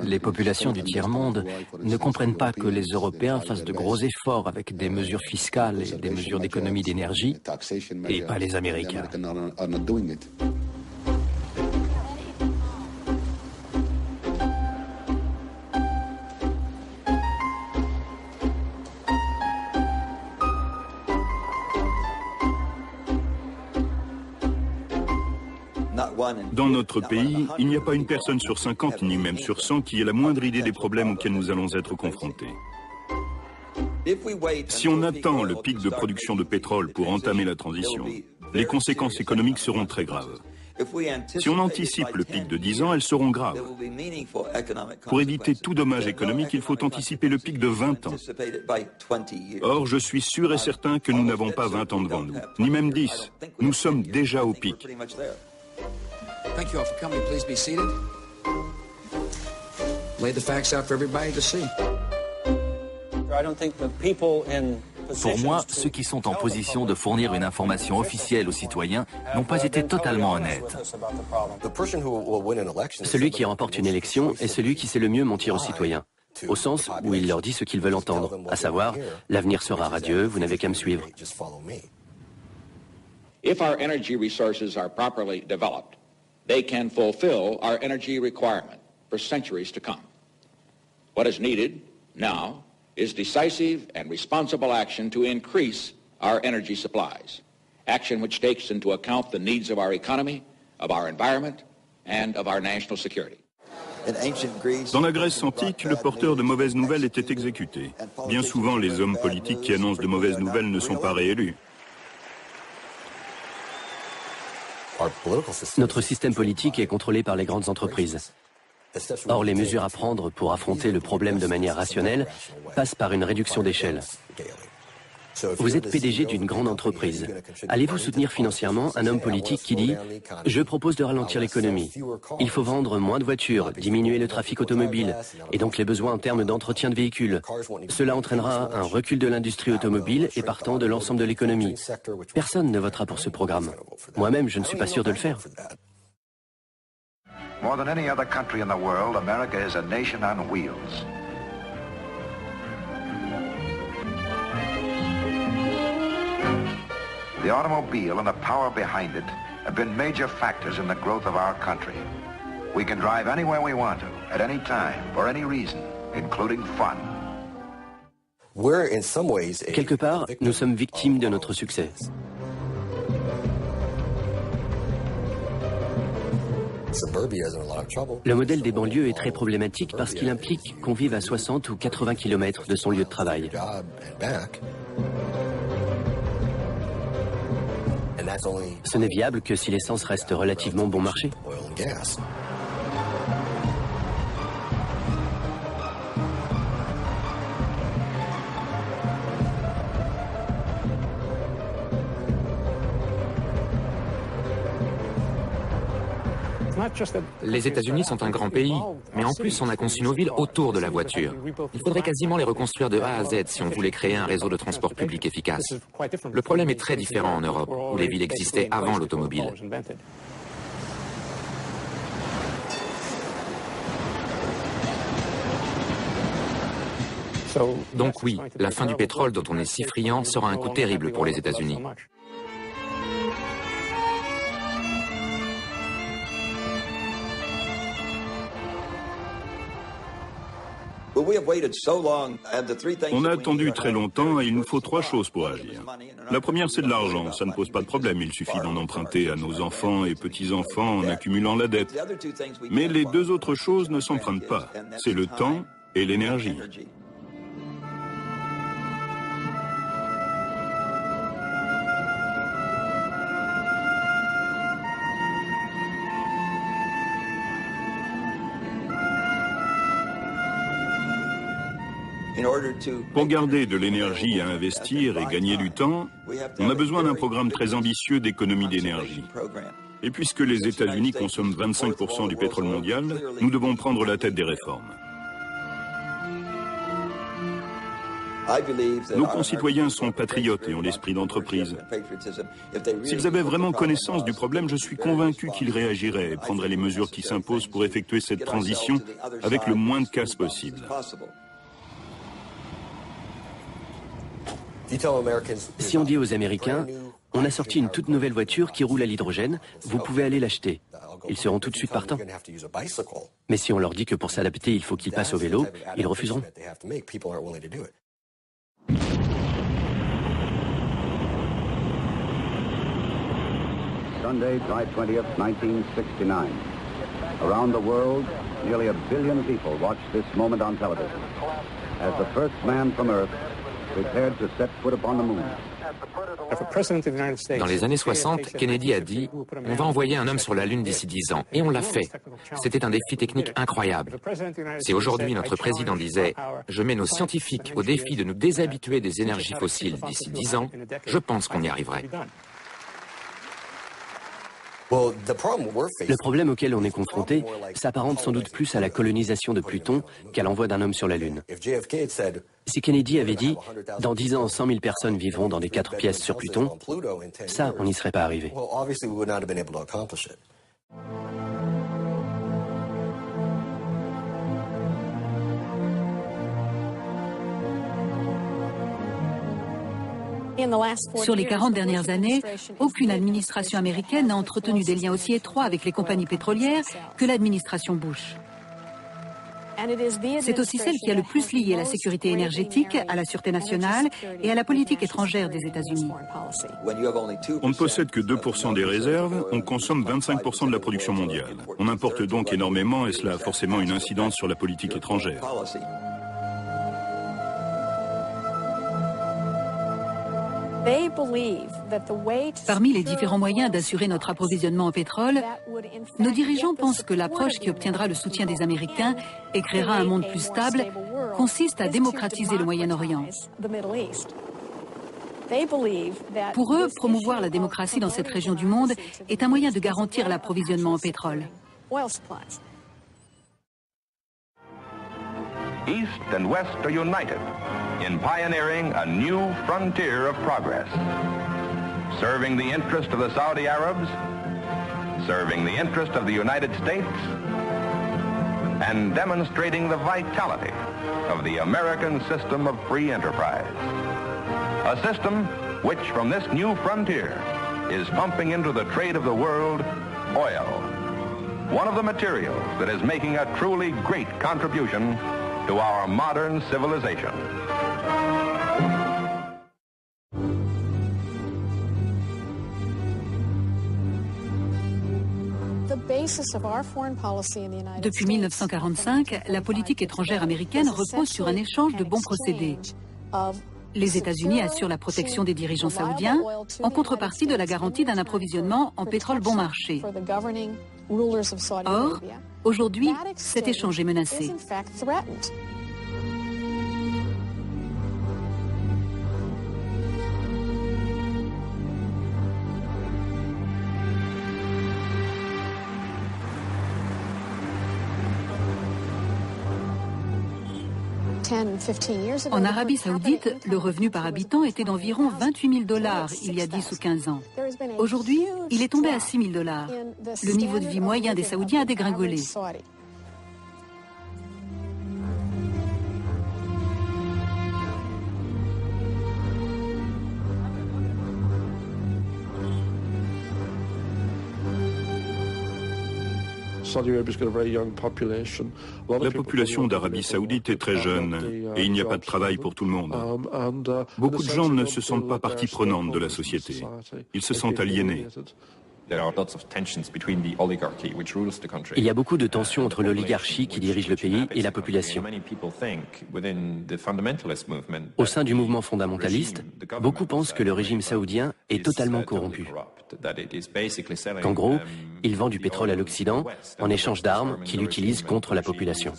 Les populations du tiers-monde ne comprennent pas que les Européens fassent de gros efforts avec des mesures fiscales et des mesures d'économie d'énergie, et pas les Américains. Dans notre pays, il n'y a pas une personne sur 50, ni même sur 100, qui ait la moindre idée des problèmes auxquels nous allons être confrontés. Si on attend le pic de production de pétrole pour entamer la transition, les conséquences économiques seront très graves. Si on anticipe le pic de 10 ans, elles seront graves. Pour éviter tout dommage économique, il faut anticiper le pic de 20 ans. Or, je suis sûr et certain que nous n'avons pas 20 ans devant nous, ni même 10. Nous sommes déjà au pic. Thank you all for coming. Please be seated. Lay the facts out for everybody to see. Pour moi, ceux qui sont en position de fournir une information officielle aux citoyens n'ont pas été totalement honnêtes. Celui qui remporte une élection est celui qui sait le mieux mentir aux citoyens, au sens où il leur dit ce qu'ils veulent entendre, à savoir, l'avenir sera radieux, vous n'avez qu'à me suivre. If our energy resources are properly developed, they can fulfill our energy requirement for centuries to come. What is needed now is decisive and responsible action to increase our energy supplies. Action which takes into account the needs of our economy, of our environment, and of our national security. Dans la Grèce antique, le porteur de mauvaises nouvelles était exécuté. Bien souvent, les hommes politiques qui annoncent de mauvaises nouvelles ne sont pas réélus. Notre système politique est contrôlé par les grandes entreprises. Or, les mesures à prendre pour affronter le problème de manière rationnelle passent par une réduction d'échelle. Vous êtes PDG d'une grande entreprise. Allez-vous soutenir financièrement un homme politique qui dit « Je propose de ralentir l'économie. Il faut vendre moins de voitures, diminuer le trafic automobile et donc les besoins en termes d'entretien de véhicules. Cela entraînera un recul de l'industrie automobile et partant de l'ensemble de l'économie. » Personne ne votera pour ce programme. Moi-même, je ne suis pas sûr de le faire. More than any other country in the world, America is a nation on wheels. The automobile and the power behind it have been major factors in the growth of our country. We can drive anywhere we want to, at any time, for any reason, including fun. Quelque part, nous sommes victimes de notre succès. Le modèle des banlieues est très problématique parce qu'il implique qu'on vive à 60 ou 80 km de son lieu de travail. Ce n'est viable que si l'essence reste relativement bon marché. Les États-Unis sont un grand pays, mais en plus on a conçu nos villes autour de la voiture. Il faudrait quasiment les reconstruire de A à Z si on voulait créer un réseau de transport public efficace. Le problème est très différent en Europe, où les villes existaient avant l'automobile. Donc oui, la fin du pétrole dont on est si friand sera un coup terrible pour les États-Unis. On a attendu très longtemps et il nous faut trois choses pour agir. La première, c'est de l'argent. Ça ne pose pas de problème. Il suffit d'en emprunter à nos enfants et petits-enfants en accumulant la dette. Mais les deux autres choses ne s'empruntent pas. C'est le temps et l'énergie. Pour garder de l'énergie à investir et gagner du temps, on a besoin d'un programme très ambitieux d'économie d'énergie. Et puisque les États-Unis consomment 25% du pétrole mondial, nous devons prendre la tête des réformes. Nos concitoyens sont patriotes et ont l'esprit d'entreprise. S'ils avaient vraiment connaissance du problème, je suis convaincu qu'ils réagiraient et prendraient les mesures qui s'imposent pour effectuer cette transition avec le moins de casse possible. Si on dit aux Américains, on a sorti une toute nouvelle voiture qui roule à l'hydrogène, vous pouvez aller l'acheter. Ils seront tout de suite partants. Mais si on leur dit que pour s'adapter, il faut qu'ils passent au vélo, ils refuseront. Sunday, July 20th, 1969. Around the world, nearly 1 billion people watched this moment on television as the first man from Earth prepared to set foot upon the moon. Dans les années 60, Kennedy a dit « On va envoyer un homme sur la Lune d'ici 10 ans ». Et on l'a fait. C'était un défi technique incroyable. Si aujourd'hui notre président disait « Je mets nos scientifiques au défi de nous déshabituer des énergies fossiles d'ici 10 ans », je pense qu'on y arriverait. Le problème auquel on est confronté s'apparente sans doute plus à la colonisation de Pluton qu'à l'envoi d'un homme sur la Lune. Si Kennedy avait dit « Dans 10 ans, 100 000 personnes vivront dans des 4 pièces sur Pluton », ça, on n'y serait pas arrivé. Sur les 40 dernières années, aucune administration américaine n'a entretenu des liens aussi étroits avec les compagnies pétrolières que l'administration Bush. C'est aussi celle qui a le plus lié la sécurité énergétique à la sûreté nationale et à la politique étrangère des États-Unis. On ne possède que 2% des réserves, on consomme 25% de la production mondiale. On importe donc énormément et cela a forcément une incidence sur la politique étrangère. Parmi les différents moyens d'assurer notre approvisionnement en pétrole, nos dirigeants pensent que l'approche qui obtiendra le soutien des Américains et créera un monde plus stable consiste à démocratiser le Moyen-Orient. Pour eux, promouvoir la démocratie dans cette région du monde est un moyen de garantir l'approvisionnement en pétrole. East and West are united in pioneering a new frontier of progress, serving the interest of the Saudi Arabs, serving the interest of the United States, and demonstrating the vitality of the American system of free enterprise. A system which, from this new frontier, is pumping into the trade of the world oil, one of the materials that is making a truly great contribution to our modern civilization. Depuis 1945, la politique étrangère américaine repose sur un échange de bons procédés. Les États-Unis assurent la protection des dirigeants saoudiens en contrepartie de la garantie d'un approvisionnement en pétrole bon marché. Or, aujourd'hui, cet échange est menacé. En Arabie Saoudite, le revenu par habitant était d'environ 28 000 $ il y a 10 ou 15 ans. Aujourd'hui, il est tombé à 6 000 $. Le niveau de vie moyen des Saoudiens a dégringolé. La population d'Arabie Saoudite est très jeune et il n'y a pas de travail pour tout le monde. Beaucoup de gens ne se sentent pas partie prenante de la société. Ils se sentent aliénés. Il y a beaucoup de tensions entre l'oligarchie qui dirige le pays et la population. Au sein du mouvement fondamentaliste, beaucoup pensent que le régime saoudien est totalement corrompu. Qu'en gros, il vend du pétrole à l'Occident en échange d'armes qu'il utilise contre la population.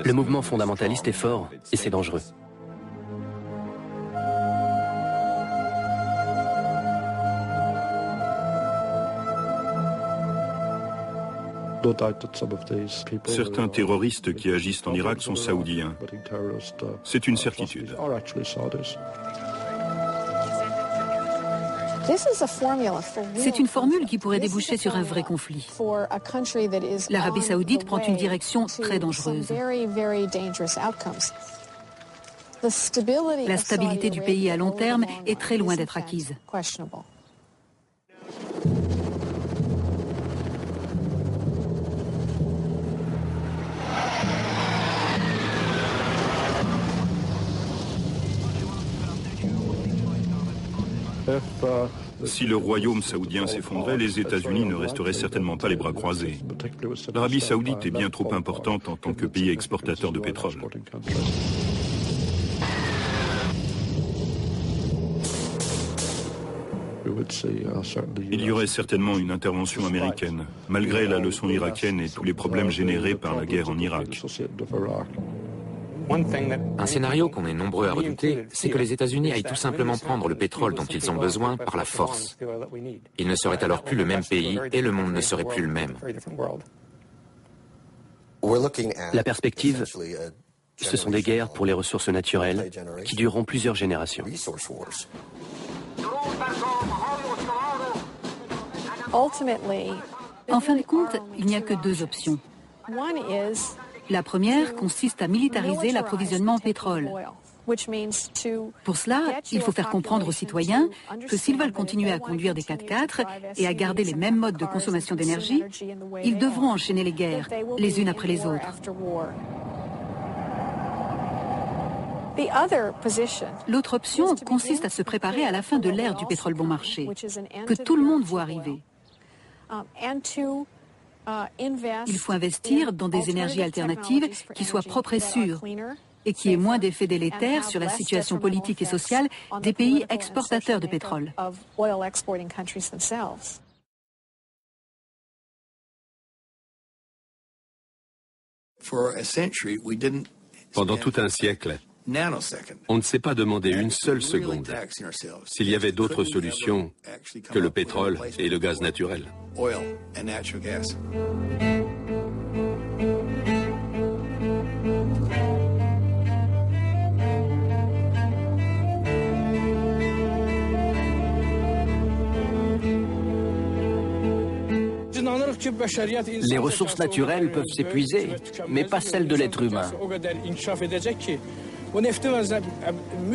Le mouvement fondamentaliste est fort et c'est dangereux. Certains terroristes qui agissent en Irak sont saoudiens. C'est une certitude. C'est une formule qui pourrait déboucher sur un vrai conflit. L'Arabie Saoudite prend une direction très dangereuse. La stabilité du pays à long terme est très loin d'être acquise. Si le royaume saoudien s'effondrait, les États-Unis ne resteraient certainement pas les bras croisés. L'Arabie saoudite est bien trop importante en tant que pays exportateur de pétrole. Il y aurait certainement une intervention américaine, malgré la leçon irakienne et tous les problèmes générés par la guerre en Irak. Un scénario qu'on est nombreux à redouter, c'est que les États-Unis aillent tout simplement prendre le pétrole dont ils ont besoin par la force. Ils ne seraient alors plus le même pays et le monde ne serait plus le même. La perspective, ce sont des guerres pour les ressources naturelles qui dureront plusieurs générations. En fin de compte, il n'y a que deux options. La première consiste à militariser l'approvisionnement en pétrole. Pour cela, il faut faire comprendre aux citoyens que s'ils veulent continuer à conduire des 4x4 et à garder les mêmes modes de consommation d'énergie, ils devront enchaîner les guerres, les unes après les autres. L'autre option consiste à se préparer à la fin de l'ère du pétrole bon marché, que tout le monde voit arriver. Il faut investir dans des énergies alternatives qui soient propres et sûres et qui aient moins d'effets délétères sur la situation politique et sociale des pays exportateurs de pétrole. Pendant tout un siècle, on ne s'est pas demandé une seule seconde s'il y avait d'autres solutions que le pétrole et le gaz naturel. Les ressources naturelles peuvent s'épuiser, mais pas celles de l'être humain.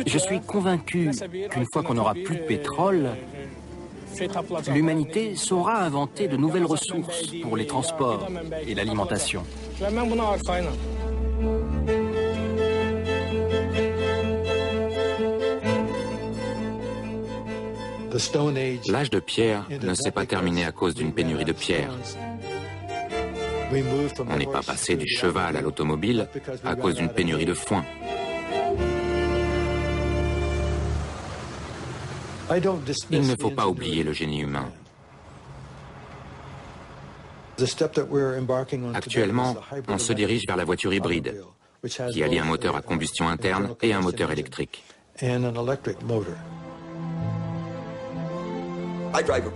Je suis convaincu qu'une fois qu'on n'aura plus de pétrole, l'humanité saura inventer de nouvelles ressources pour les transports et l'alimentation. L'âge de pierre ne s'est pas terminé à cause d'une pénurie de pierre. On n'est pas passé du cheval à l'automobile à cause d'une pénurie de foin. Il ne faut pas oublier le génie humain. Actuellement, on se dirige vers la voiture hybride, qui allie un moteur à combustion interne et un moteur électrique.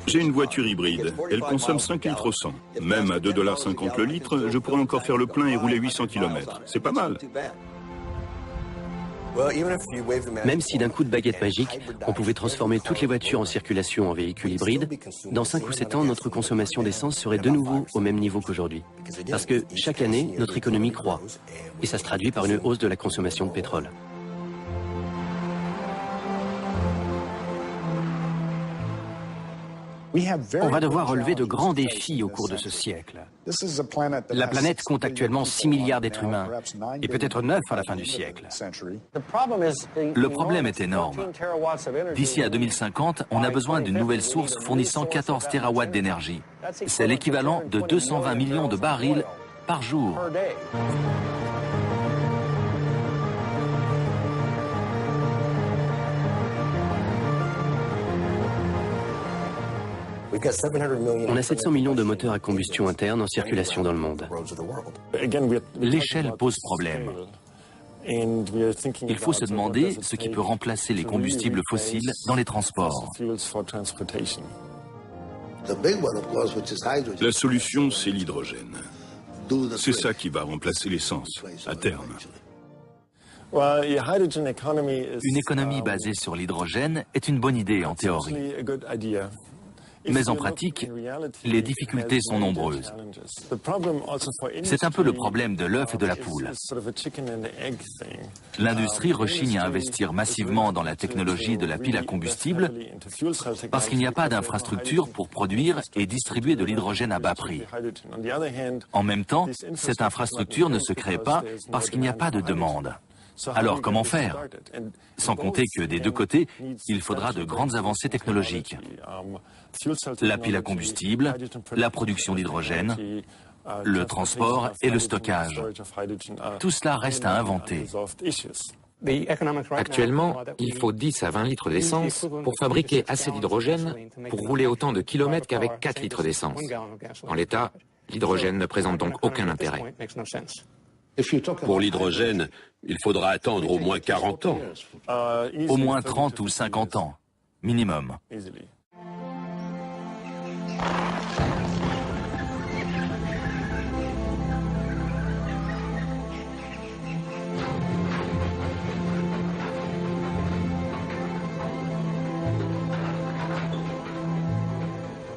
J'ai une voiture hybride. Elle consomme 5 litres au 100. Même à 2,50 $ le litre, je pourrais encore faire le plein et rouler 800 km. C'est pas mal. Même si d'un coup de baguette magique, on pouvait transformer toutes les voitures en circulation en véhicules hybrides, dans 5 ou 7 ans, notre consommation d'essence serait de nouveau au même niveau qu'aujourd'hui. Parce que chaque année, notre économie croît. Et ça se traduit par une hausse de la consommation de pétrole. On va devoir relever de grands défis au cours de ce siècle. La planète compte actuellement 6 milliards d'êtres humains, et peut-être 9 à la fin du siècle. Le problème est énorme. D'ici à 2050, on a besoin d'une nouvelle source fournissant 14 TWh d'énergie. C'est l'équivalent de 220 millions de barils par jour. On a 700 millions de moteurs à combustion interne en circulation dans le monde. L'échelle pose problème. Il faut se demander ce qui peut remplacer les combustibles fossiles dans les transports. La solution, c'est l'hydrogène. C'est ça qui va remplacer l'essence, à terme. Une économie basée sur l'hydrogène est une bonne idée en théorie. Mais en pratique, les difficultés sont nombreuses. C'est un peu le problème de l'œuf et de la poule. L'industrie rechigne à investir massivement dans la technologie de la pile à combustible parce qu'il n'y a pas d'infrastructure pour produire et distribuer de l'hydrogène à bas prix. En même temps, cette infrastructure ne se crée pas parce qu'il n'y a pas de demande. Alors comment faire? Sans compter que des deux côtés, il faudra de grandes avancées technologiques. La pile à combustible, la production d'hydrogène, le transport et le stockage. Tout cela reste à inventer. Actuellement, il faut 10 à 20 litres d'essence pour fabriquer assez d'hydrogène pour rouler autant de kilomètres qu'avec 4 litres d'essence. En l'état, l'hydrogène ne présente donc aucun intérêt. Pour l'hydrogène, il faudra attendre au moins 40 ans. Au moins 30 ou 50 ans, minimum.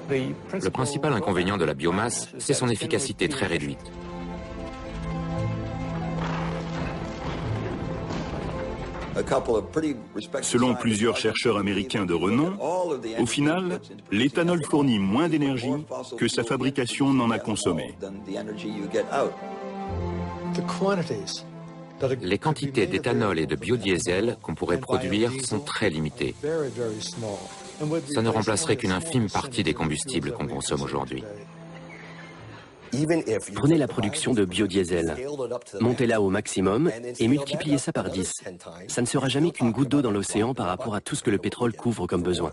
Le principal inconvénient de la biomasse, c'est son efficacité très réduite. Selon plusieurs chercheurs américains de renom, au final, l'éthanol fournit moins d'énergie que sa fabrication n'en a consommé. Les quantités d'éthanol et de biodiesel qu'on pourrait produire sont très limitées. Ça ne remplacerait qu'une infime partie des combustibles qu'on consomme aujourd'hui. Prenez la production de biodiesel, montez-la au maximum et multipliez ça par 10. Ça ne sera jamais qu'une goutte d'eau dans l'océan par rapport à tout ce que le pétrole couvre comme besoin.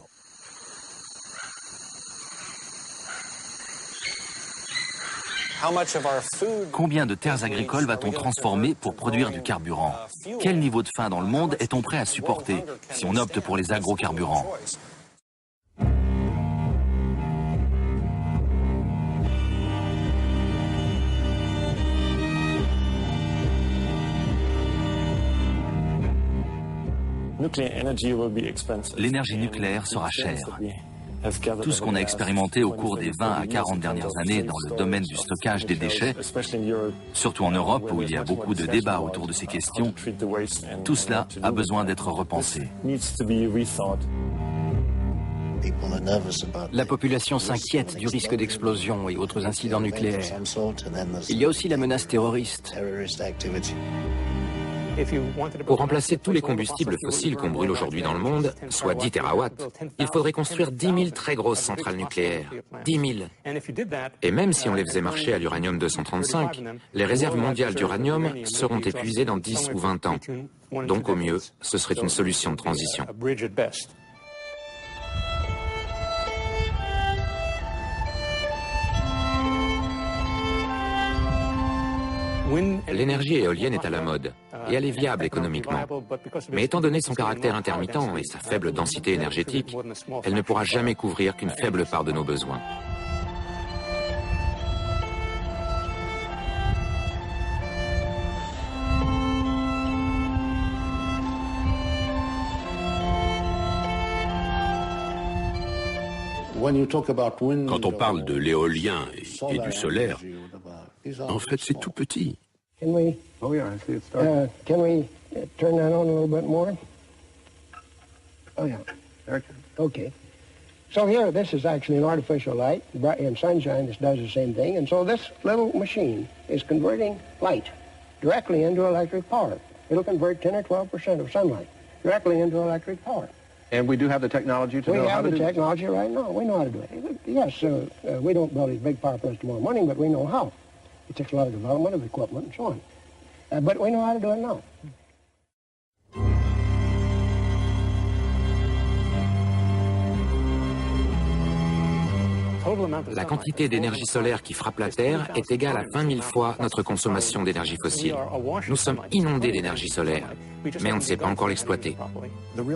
Combien de terres agricoles va-t-on transformer pour produire du carburant? Quel niveau de faim dans le monde est-on prêt à supporter si on opte pour les agrocarburants? L'énergie nucléaire sera chère. Tout ce qu'on a expérimenté au cours des 20 à 40 dernières années dans le domaine du stockage des déchets, surtout en Europe où il y a beaucoup de débats autour de ces questions, tout cela a besoin d'être repensé. La population s'inquiète du risque d'explosion et autres incidents nucléaires. Il y a aussi la menace terroriste. Pour remplacer tous les combustibles fossiles qu'on brûle aujourd'hui dans le monde, soit 10 terawatts, il faudrait construire 10 000 très grosses centrales nucléaires. 10 000. Et même si on les faisait marcher à l'uranium-235, les réserves mondiales d'uranium seront épuisées dans 10 ou 20 ans. Donc au mieux, ce serait une solution de transition. L'énergie éolienne est à la mode et elle est viable économiquement. Mais étant donné son caractère intermittent et sa faible densité énergétique, elle ne pourra jamais couvrir qu'une faible part de nos besoins. Quand on parle de l'éolien et du solaire, en fait, c'est tout petit. Can we turn that on a little bit more? Oh, yeah. Okay. So here, this is actually an artificial light. In sunshine, this does the same thing. And so this little machine is converting light directly into electric power. It'll convert 10 or 12% of sunlight directly into electric power. And we do have the technology to know how to do it? We have the technology right now. We know how to do it. Yes, we don't build these big power plants tomorrow morning, but we know how. It takes a lot of development of equipment and so on. But we know how to do it now. La quantité d'énergie solaire qui frappe la Terre est égale à 20 000 fois notre consommation d'énergie fossile. Nous sommes inondés d'énergie solaire, mais on ne sait pas encore l'exploiter.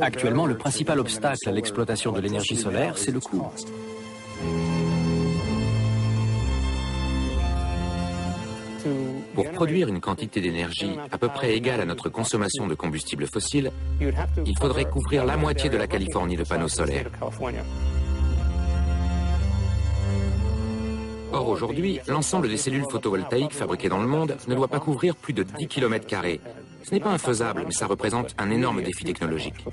Actuellement, le principal obstacle à l'exploitation de l'énergie solaire, c'est le coût. Pour produire une quantité d'énergie à peu près égale à notre consommation de combustibles fossiles, il faudrait couvrir la moitié de la Californie de panneaux solaires. Or, aujourd'hui, l'ensemble des cellules photovoltaïques fabriquées dans le monde ne doit pas couvrir plus de 10 km². Ce n'est pas infaisable, mais ça représente un énorme défi technologique.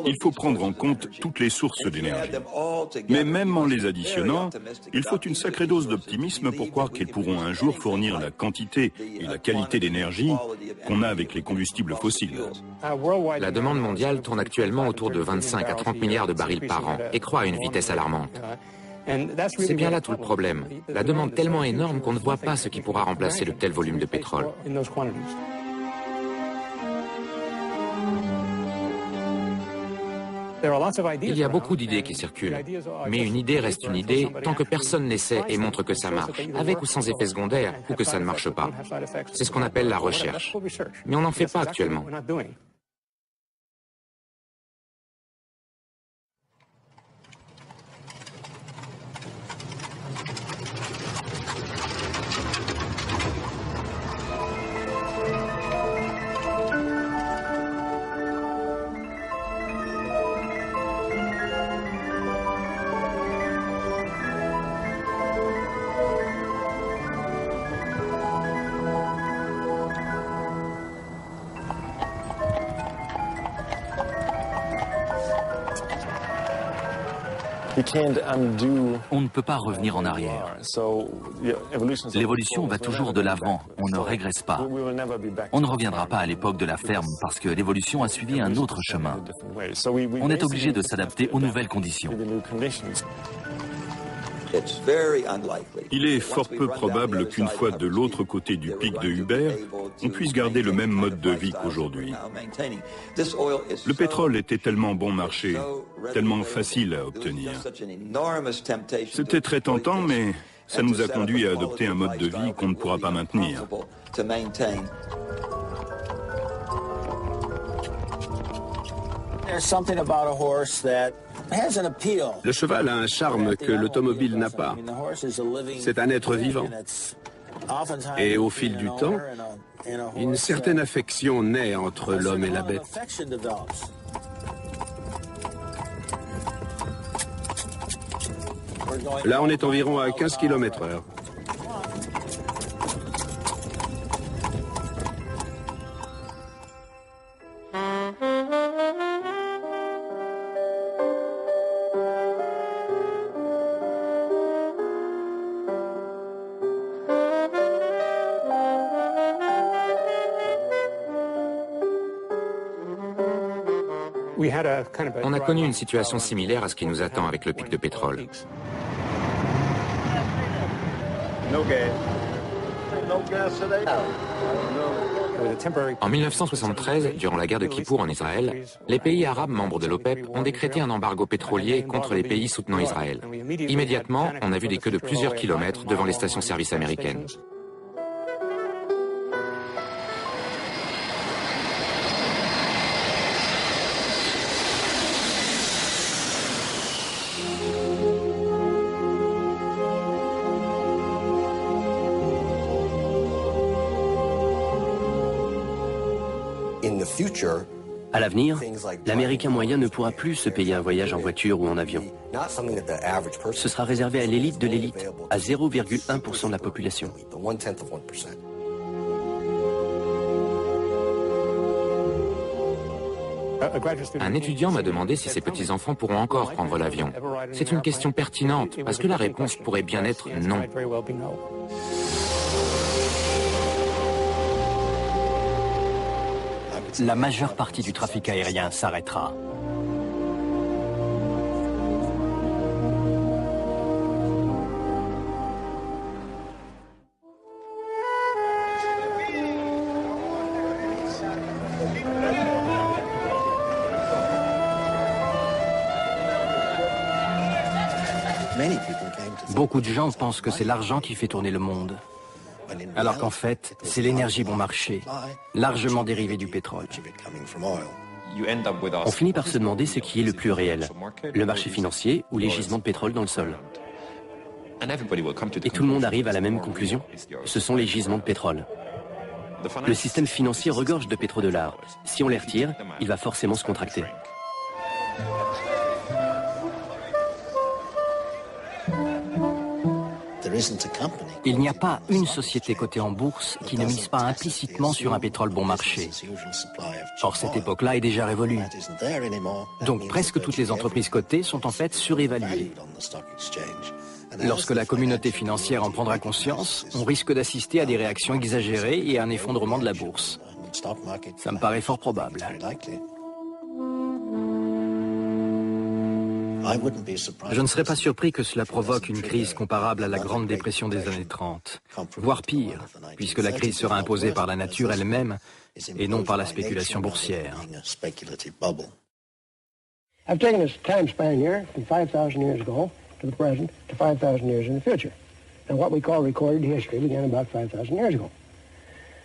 Il faut prendre en compte toutes les sources d'énergie. Mais même en les additionnant, il faut une sacrée dose d'optimisme pour croire qu'elles pourront un jour fournir la quantité et la qualité d'énergie qu'on a avec les combustibles fossiles. La demande mondiale tourne actuellement autour de 25 à 30 milliards de barils par an et croît à une vitesse alarmante. C'est bien là tout le problème. La demande tellement énorme qu'on ne voit pas ce qui pourra remplacer de tels volumes de pétrole. Il y a beaucoup d'idées qui circulent, mais une idée reste une idée tant que personne n'essaie et montre que ça marche, avec ou sans effet secondaire, ou que ça ne marche pas. C'est ce qu'on appelle la recherche. Mais on n'en fait pas actuellement. On ne peut pas revenir en arrière. L'évolution va toujours de l'avant, on ne régresse pas. On ne reviendra pas à l'époque de la ferme parce que l'évolution a suivi un autre chemin. On est obligé de s'adapter aux nouvelles conditions. Il est fort peu probable qu'une fois de l'autre côté du pic de Huber, on puisse garder le même mode de vie qu'aujourd'hui. Le pétrole était tellement bon marché, tellement facile à obtenir. C'était très tentant, mais ça nous a conduit à adopter un mode de vie qu'on ne pourra pas maintenir. Le cheval a un charme que l'automobile n'a pas. C'est un être vivant. Et au fil du temps, une certaine affection naît entre l'homme et la bête. Là, on est environ à 15 km/h. On a connu une situation similaire à ce qui nous attend avec le pic de pétrole. En 1973, durant la guerre de Kippour en Israël, les pays arabes membres de l'OPEP ont décrété un embargo pétrolier contre les pays soutenant Israël. Immédiatement, on a vu des queues de plusieurs kilomètres devant les stations-service américaines. À l'avenir, l'Américain moyen ne pourra plus se payer un voyage en voiture ou en avion. Ce sera réservé à l'élite de l'élite, à 0,1% de la population. Un étudiant m'a demandé si ses petits-enfants pourront encore prendre l'avion. C'est une question pertinente, parce que la réponse pourrait bien être non. La majeure partie du trafic aérien s'arrêtera. Beaucoup de gens pensent que c'est l'argent qui fait tourner le monde. Alors qu'en fait, c'est l'énergie bon marché, largement dérivée du pétrole. On finit par se demander ce qui est le plus réel, le marché financier ou les gisements de pétrole dans le sol. Et tout le monde arrive à la même conclusion, ce sont les gisements de pétrole. Le système financier regorge de pétrodollars. Si on les retire, il va forcément se contracter. Il n'y a pas une société cotée en bourse qui ne mise pas implicitement sur un pétrole bon marché. Or, cette époque-là est déjà révolue. Donc, presque toutes les entreprises cotées sont en fait surévaluées. Lorsque la communauté financière en prendra conscience, on risque d'assister à des réactions exagérées et à un effondrement de la bourse. Ça me paraît fort probable. Je ne serais pas surpris que cela provoque une crise comparable à la Grande Dépression des années 30, voire pire, puisque la crise sera imposée par la nature elle-même et non par la spéculation boursière. I've taken this time span here from 5,000 years ago to the present to 5,000 years in the future. And what we call recorded history began about 5,000 years ago.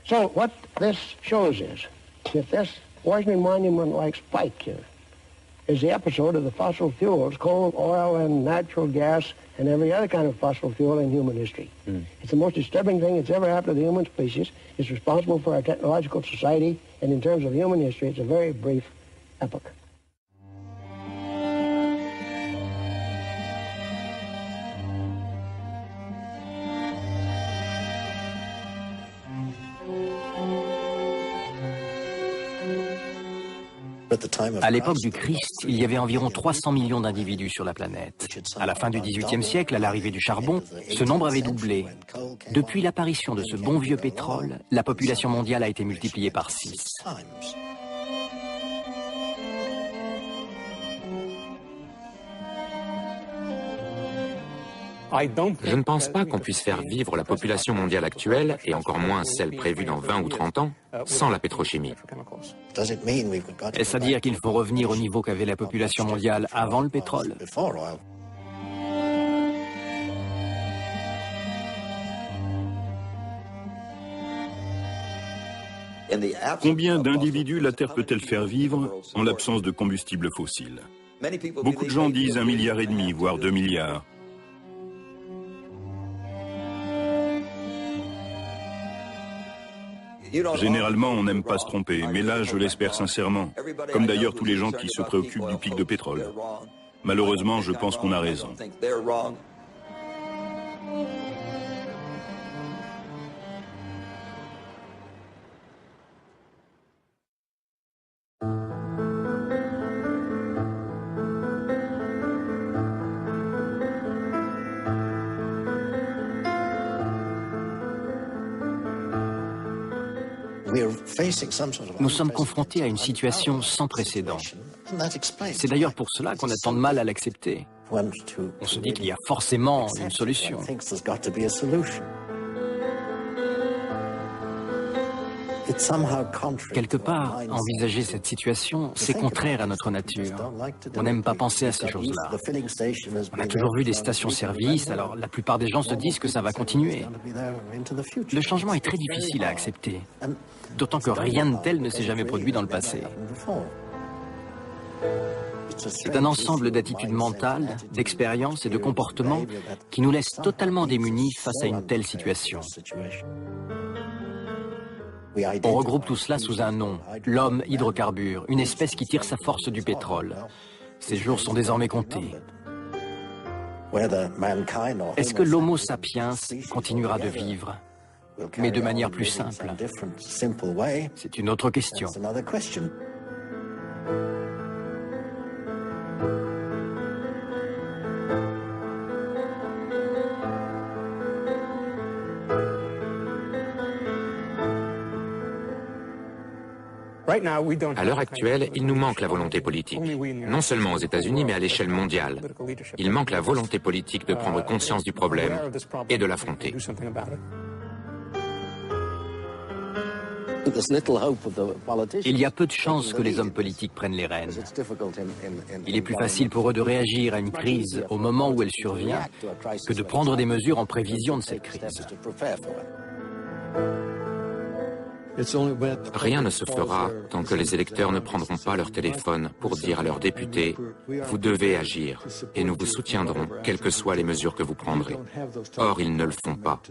So what this shows is that this Washington Monument-like spike here is the episode of the fossil fuels, coal, oil, and natural gas, and every other kind of fossil fuel in human history. It's the most disturbing thing that's ever happened to the human species. It's responsible for our technological society, and in terms of human history, it's a very brief epoch. À l'époque du Christ, il y avait environ 300 millions d'individus sur la planète. À la fin du XVIIIe siècle, à l'arrivée du charbon, ce nombre avait doublé. Depuis l'apparition de ce bon vieux pétrole, la population mondiale a été multipliée par 6. Je ne pense pas qu'on puisse faire vivre la population mondiale actuelle, et encore moins celle prévue dans 20 ou 30 ans, sans la pétrochimie. Est-ce à dire qu'il faut revenir au niveau qu'avait la population mondiale avant le pétrole? Combien d'individus la Terre peut-elle faire vivre en l'absence de combustibles fossiles? Beaucoup de gens disent 1,5 milliard, voire 2 milliards. Généralement, on n'aime pas se tromper, mais là, je l'espère sincèrement, comme d'ailleurs tous les gens qui se préoccupent du pic de pétrole. Malheureusement, je pense qu'on a raison. Nous sommes confrontés à une situation sans précédent. C'est d'ailleurs pour cela qu'on a tant de mal à l'accepter. On se dit qu'il y a forcément une solution. Quelque part, envisager cette situation, c'est contraire à notre nature. On n'aime pas penser à ces choses-là. On a toujours vu des stations-service, alors la plupart des gens se disent que ça va continuer. Le changement est très difficile à accepter, d'autant que rien de tel ne s'est jamais produit dans le passé. C'est un ensemble d'attitudes mentales, d'expériences et de comportements qui nous laissent totalement démunis face à une telle situation. On regroupe tout cela sous un nom, l'homme hydrocarbure, une espèce qui tire sa force du pétrole. Ses jours sont désormais comptés. Est-ce que l'Homo sapiens continuera de vivre, mais de manière plus simple? C'est une autre question. À l'heure actuelle, il nous manque la volonté politique, non seulement aux États-Unis, mais à l'échelle mondiale. Il manque la volonté politique de prendre conscience du problème et de l'affronter. Il y a peu de chances que les hommes politiques prennent les rênes. Il est plus facile pour eux de réagir à une crise au moment où elle survient que de prendre des mesures en prévision de cette crise. Rien ne se fera tant que les électeurs ne prendront pas leur téléphone pour dire à leurs députés « Vous devez agir et nous vous soutiendrons, quelles que soient les mesures que vous prendrez ». Or, ils ne le font pas.